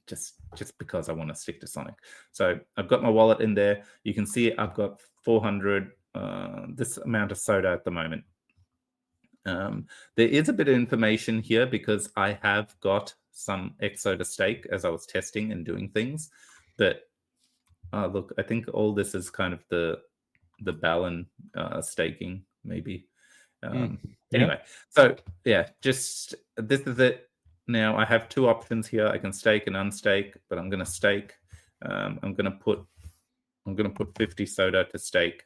just because I want to stick to Sonic. So I've got my wallet in there. You can see I've got 400, this amount of soda at the moment. There is a bit of information here because I have got some XODA stake as I was testing and doing things. But look, I think all this is kind of the Balin staking, maybe. Anyway, so yeah, just this is it. Now I have two options here. I can stake and unstake, but I'm going to stake. I'm going to put 50 soda to stake.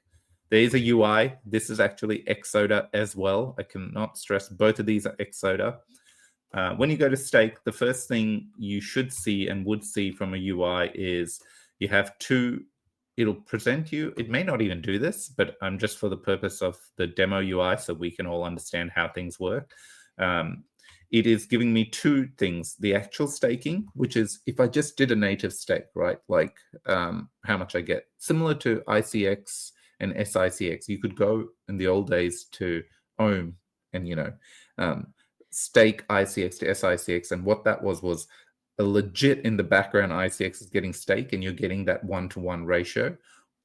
There is a UI. This is actually XODA as well. I cannot stress both of these are XODA. When you go to stake, the first thing you should see and would see from a UI is you have two. It'll present you. It may not even do this, but just for the purpose of the demo UI, so we can all understand how things work. It is giving me two things: the actual staking, which is if I just did a native stake, right? Like how much I get, similar to ICX and SICX. You could go in the old days to Ohm and stake ICX to SICX, and what that was a legit in the background ICX is getting stake, and you're getting that 1-to-1 ratio.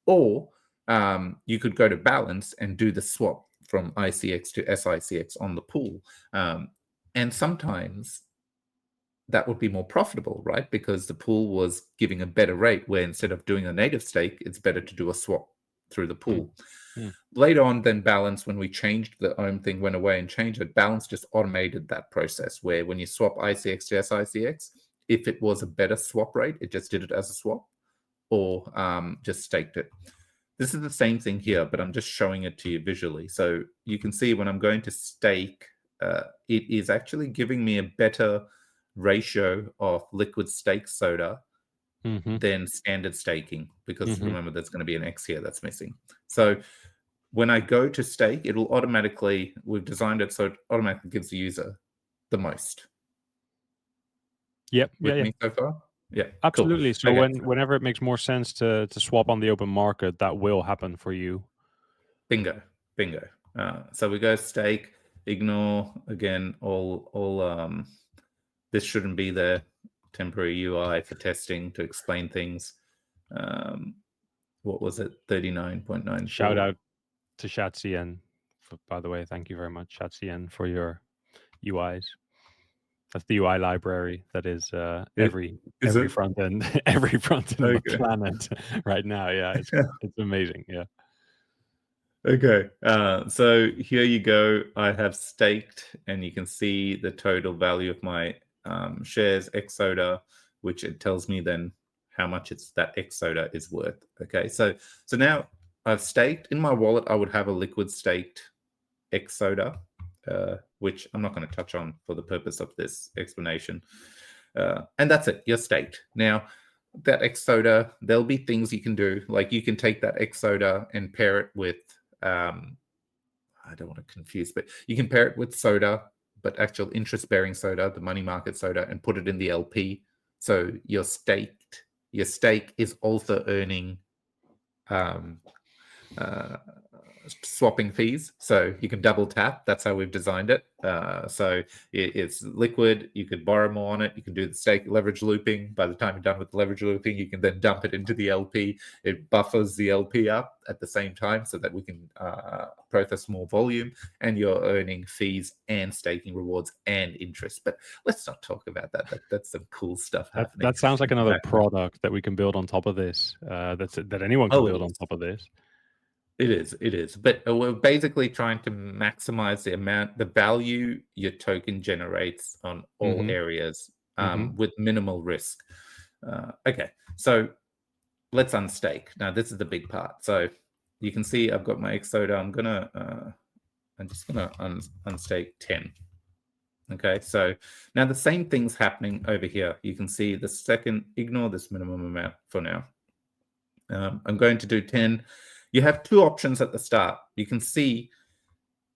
Or you could go to balance and do the swap from ICX to SICX on the pool. And sometimes that would be more profitable, right? Because the pool was giving a better rate, where instead of doing a native stake, it's better to do a swap through the pool. Later on, then Balance, when we changed the Ohm thing, went away and changed it, Balance just automated that process, where when you swap ICX to SICX, if it was a better swap rate, it just did it as a swap, or just staked it. This is the same thing here, but I'm just showing it to you visually. So you can see when I'm going to stake, it is actually giving me a better ratio of liquid stake SODA than standard staking, because remember, there's going to be an X here that's missing. So when I go to stake, it will automatically, we've designed it so it automatically gives the user the most. Yep. With me so far? Yeah, Absolutely. Cool. So Okay. whenever it makes more sense to swap on the open market, that will happen for you. Bingo. So we go stake, ignore again all this shouldn't be there. Temporary UI for testing to explain things. What was it? 39.94. Shout out to Shatsian, by the way. Thank you very much, Shatsian, for your UIs. That's the UI library that is every front end, every front end on the planet right now. Yeah, it's amazing. Yeah. Okay, so here you go. I have staked, and you can see the total value of my shares XSODA, which it tells me then how much that XSODA is worth. Okay, so now I've staked. In my wallet, I would have a liquid staked XSODA, which I'm not going to touch on for the purpose of this explanation. And that's it. You're staked. Now, that XSODA, there'll be things you can do. Like you can take that XSODA and pair it with I don't want to confuse, but you can pair it with SODA, but actual interest-bearing SODA, the money market SODA, and put it in the LP. So your stake is also earning swapping fees, so you can double tap. That's how we've designed it. So it's liquid. You could borrow more on it. You can do the stake leverage looping. By the time you're done with the leverage looping, you can then dump it into the LP. It buffers the LP up at the same time so that we can process more volume, and you're earning fees and staking rewards and interest. But let's not talk about that. That's some cool stuff happening. That sounds like another product that we can build on top of this. That anyone can build on top of this. It is. But we're basically trying to maximize the value your token generates on all areas with minimal risk. Okay, so let's unstake. Now, this is the big part. So you can see I've got my XSODA. I'm just gonna unstake 10. Okay, so now the same thing's happening over here. You can see the second, ignore this minimum amount for now. I'm going to do 10. You have two options at the start. You can see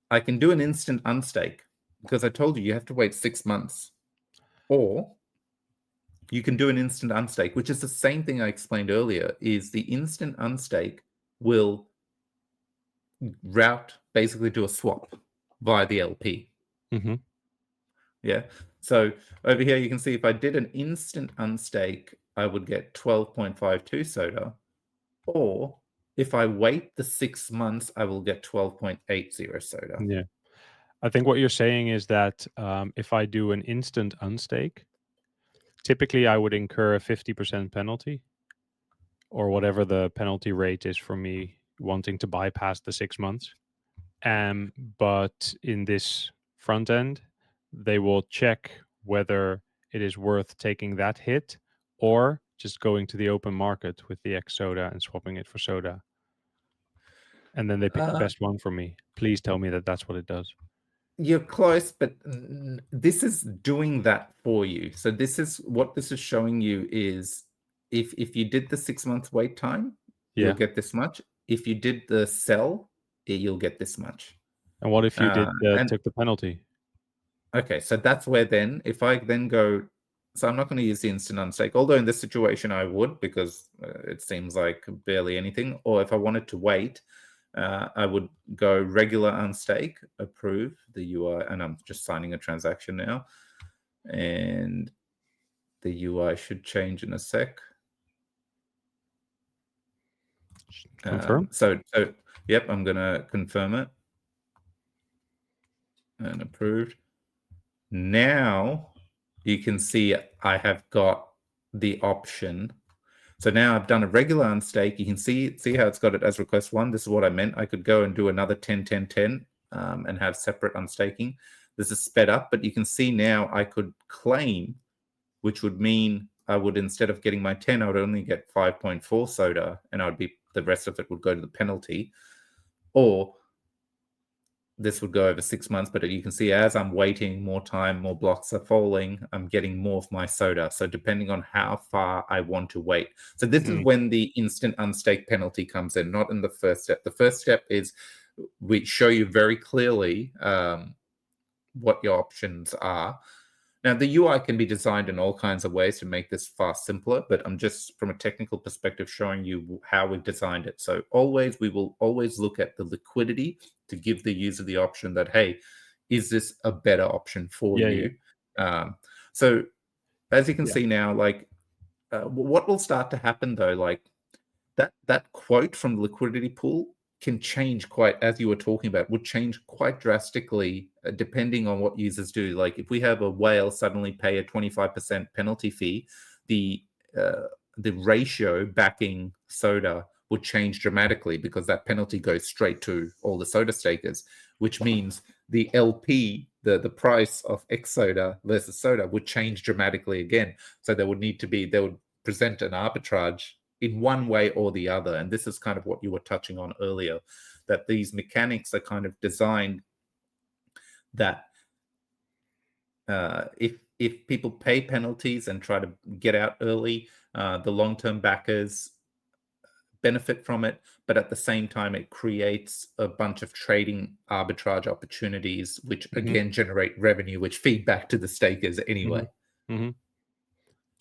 I can do an instant unstake, because I told you have to wait 6 months. Or you can do an instant unstake, which is the same thing I explained earlier, is the instant unstake will basically do a swap via the LP. Yeah. So over here, you can see if I did an instant unstake, I would get 12.52 SODA. Or if I wait the 6 months, I will get 12.80 SODA. Yeah. I think what you're saying is that if I do an instant unstake, typically I would incur a 50% penalty, or whatever the penalty rate is for me wanting to bypass the 6 months. But in this front end, they will check whether it is worth taking that hit or just going to the open market with the XSODA and swapping it for SODA. And then they pick the best one for me. Please tell me that that's what it does. You're close, but this is doing that for you. So this is what this is showing you is if you did the 6 month wait time, you'll get this much. If you did the sell, you'll get this much. And what if you took the penalty? Okay, so that's where then, if I then go, so I'm not going to use the instant unstake, although in this situation I would, because it seems like barely anything. Or if I wanted to wait, I would go regular unstake, approve the UI, and I'm just signing a transaction now. And the UI should change in a sec. Confirm. So yep, I'm going to confirm it. And approved. Now you can see I have got the option. So now I've done a regular unstake. You can see how it's got it as request 1. This is what I meant. I could go and do another 10, 10, 10 and have separate unstaking. This is sped up, but you can see now I could claim, which would mean I would, instead of getting my 10, I would only get 5.4 SODA, and the rest of it would go to the penalty. Or this would go over 6 months, but you can see as I'm waiting more time, more blocks are falling, I'm getting more of my SODA. So depending on how far I want to wait. So this is when the instant unstake penalty comes in, not in the first step. The first step is we show you very clearly what your options are. Now, the UI can be designed in all kinds of ways to make this far simpler, but I'm just, from a technical perspective, showing you how we've designed it. So we will always look at the liquidity to give the user the option that, hey, is this a better option for you? So as you can see now, like what will start to happen though, like that quote from the liquidity pool can change quite, as you were talking about, would change quite drastically depending on what users do. Like if we have a whale suddenly pay a 25% penalty fee, the ratio backing SODA would change dramatically because that penalty goes straight to all the SODA stakers, which means the LP, the price of X SODA versus SODA would change dramatically again. So they would present an arbitrage in one way or the other. And this is kind of what you were touching on earlier, that these mechanics are kind of designed that if people pay penalties and try to get out early, the long-term backers benefit from it, but at the same time it creates a bunch of trading arbitrage opportunities, which again generate revenue, which feed back to the stakers anyway.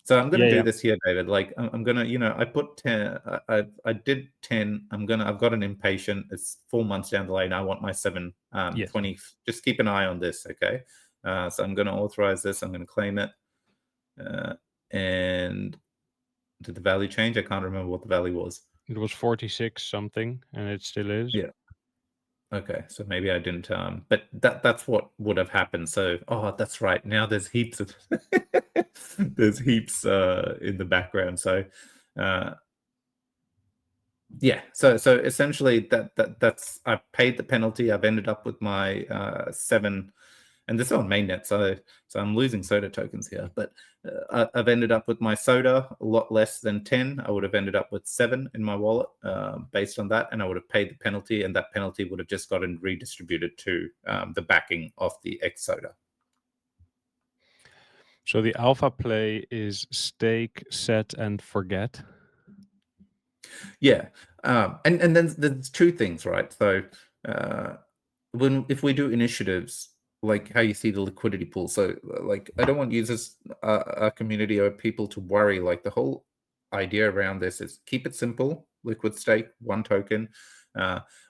So I'm going to do this here, David. Like I'm going to, I put 10, I did 10. I've got an impatient. It's 4 months down the line. I want my 720. Just keep an eye on this. Okay. So I'm going to authorize this. I'm going to claim it. And did the value change? I can't remember what the value was. It was 46 something, and it still is. Yeah. Okay, so maybe I didn't, but that's what would have happened. So, that's right. Now there's heaps of there's heaps in the background. So, yeah. So essentially that's I've paid the penalty. I've ended up with my 7. And this is on mainnet, so I'm losing SODA tokens here. But I've ended up with my SODA a lot less than 10. I would have ended up with 7 in my wallet based on that, and I would have paid the penalty, and that penalty would have just gotten redistributed to the backing of the X SODA. So the alpha play is stake, set, and forget. Yeah, and then there's 2 things, right? So if we do initiatives, like how you see the liquidity pool. So like, I don't want users, our community or people to worry. Like the whole idea around this is keep it simple, liquid stake, 1 token.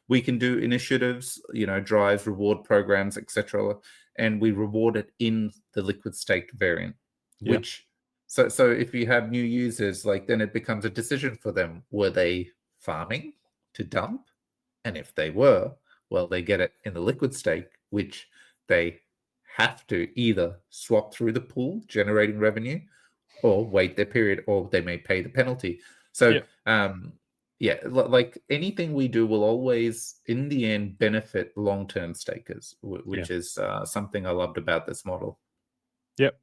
We can do initiatives, drives, reward programs, etc. And we reward it in the liquid staked variant, which, so if you have new users, like then it becomes a decision for them. Were they farming to dump? And if they were, well, they get it in the liquid stake, which they have to either swap through the pool, generating revenue, or wait their period, or they may pay the penalty. So, like anything we do will always, in the end, benefit long-term stakers, which is something I loved about this model. Yep.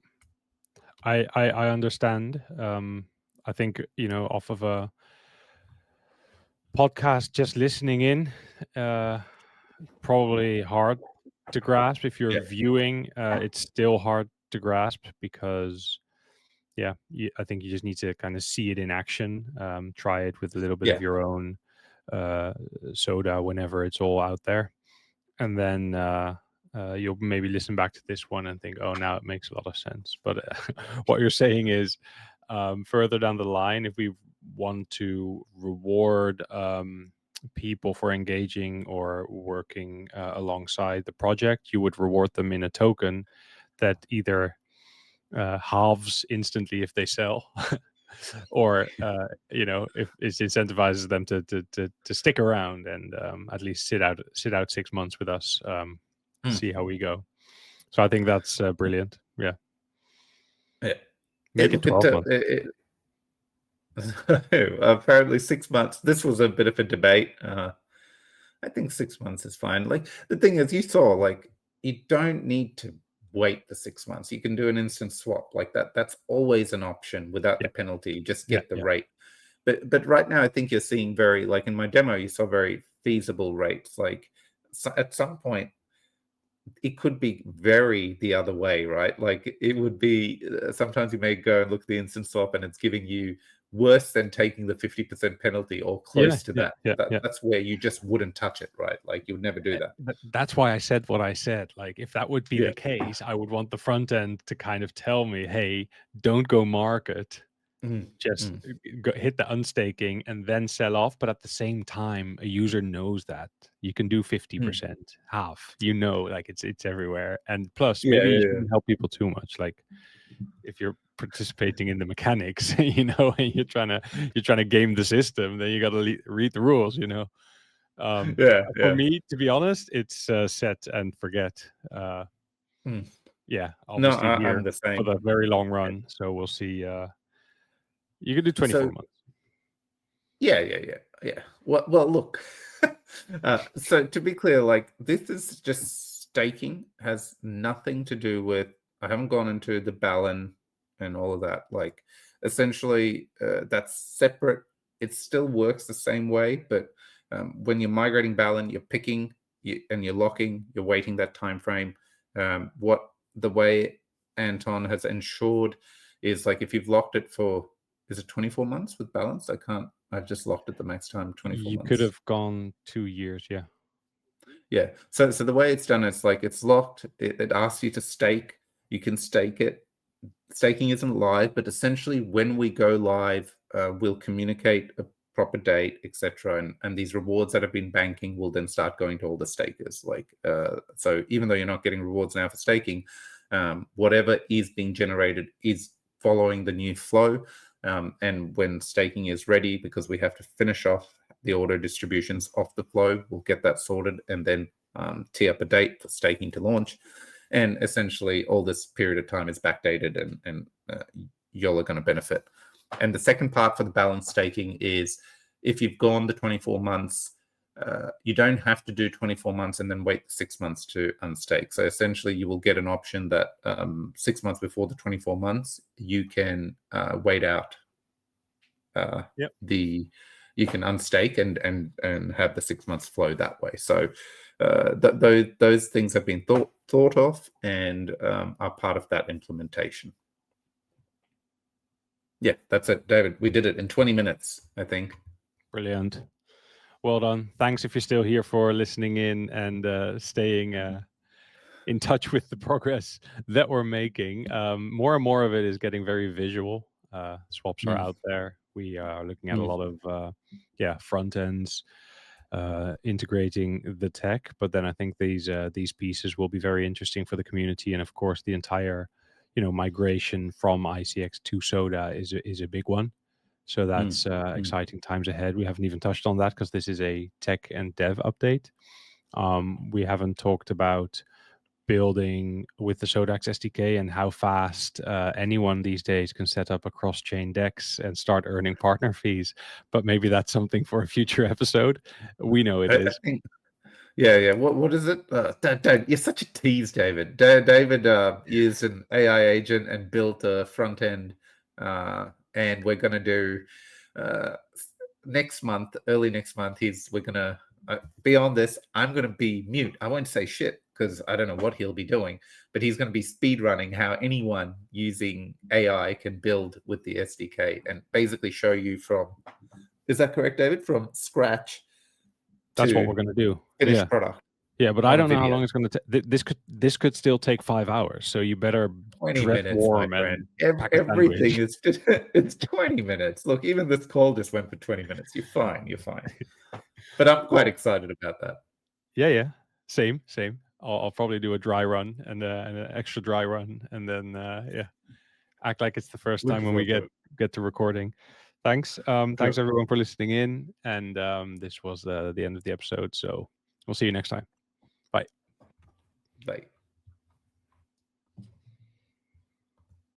I understand. I think, off of a podcast, just listening in, probably hard to grasp. If you're viewing, it's still hard to grasp because, I think you just need to kind of see it in action. Try it with a little bit of your own SODA whenever it's all out there, and then you'll maybe listen back to this one and think, oh, now it makes a lot of sense. But what you're saying is, further down the line, if we want to reward people for engaging or working alongside the project, you would reward them in a token that either halves instantly if they sell, or if it incentivizes them to stick around and at least sit out 6 months with us, see how we go. So I think that's brilliant. Yeah, Yeah. make it Look 12 months. Apparently 6 months. This was a bit of a debate. I think 6 months is fine. Like, the thing is, you saw, like, you don't need to wait the 6 months. You can do an instant swap like that. That's always an option without the penalty. You just get the rate. But right now, I think you're seeing very, like in my demo, you saw very feasible rates. Like, at some point, it could be very the other way, right? Like, it would be sometimes you may go and look at the instant swap and it's giving you worse than taking the 50% penalty or close to that. That's where you just wouldn't touch it, right? Like, you would never do that. That's why I said what I said. Like, if that would be the case, I would want the front end to kind of tell me, hey, don't go market. Just hit the unstaking and then sell off. But at the same time, a user knows that you can do 50%, half, like it's everywhere. And plus, maybe you shouldn't help people too much. Like, if you're participating in the mechanics, and you're trying to game the system, then you got to read the rules, For me, to be honest, it's set and forget. Obviously I'm the same. for the very long run. So we'll see. You can do 24 months. Yeah. Well, look. So to be clear, like, this is just staking, has nothing to do with. I haven't gone into the balance and all of that. Like, essentially, that's separate. It still works the same way, but when you're migrating balance, you're picking and you're locking. You're waiting that time frame. What the way Anton has ensured is, like, if you've locked it for. Is it 24 months with balance? I've just locked it the max time, 24 months. You could have gone 2 years, yeah. Yeah. So the way it's done is, like, it's locked. It asks you to stake. You can stake it. Staking isn't live, but essentially when we go live, we'll communicate a proper date, etc. And these rewards that have been banking will then start going to all the stakers. Like, so even though you're not getting rewards now for staking, whatever is being generated is following the new flow. And when staking is ready, because we have to finish off the auto distributions off the flow, we'll get that sorted and then tee up a date for staking to launch. And essentially, all this period of time is backdated, and y'all are going to benefit. And the second part for the balance staking is, if you've gone the 24 months, you don't have to do 24 months and then wait 6 months to unstake. So essentially, you will get an option that 6 months before the 24 months, you can wait out you can unstake and have the 6 months flow that way. So those things have been thought of and are part of that implementation. Yeah, that's it, David. We did it in 20 minutes, I think. Brilliant. Well done. Thanks if you're still here for listening in and staying in touch with the progress that we're making. More and more of it is getting very visual. Swaps are out there. We are looking at a lot of front ends, integrating the tech. But then I think these pieces will be very interesting for the community, and of course the entire migration from ICX to SODA is a big one. So that's exciting times ahead. We haven't even touched on that because this is a tech and dev update. We haven't talked about building with the SODAX SDK and how fast anyone these days can set up a cross-chain DEX and start earning partner fees. But maybe that's something for a future episode. We know it is. Yeah. What is it? You're such a tease, David. David used an AI agent and built a front end, and we're going to do next month, early next month. We're going to beyond this. I'm going to be mute. I won't say shit because I don't know what he'll be doing, but he's going to be speed running how anyone using AI can build with the SDK and basically show you from. Is that correct, David? From scratch. That's what we're going to do. Finished product. Yeah, but I on don't know how video. long it's going to take. This could still take 5 hours. So you better 20 dress minutes, my warm friend. and pack a Everything sandwich. is just, it's 20 minutes. Look, even this call just went for 20 minutes. You're fine. You're fine. But I'm quite excited about that. Yeah. Same. I'll probably do a dry run and an extra dry run, and then act like it's the first time Looking when we forward to it. get to recording. Thanks. Thanks Sure. everyone for listening in, and this was the end of the episode. So we'll see you next time. Bye.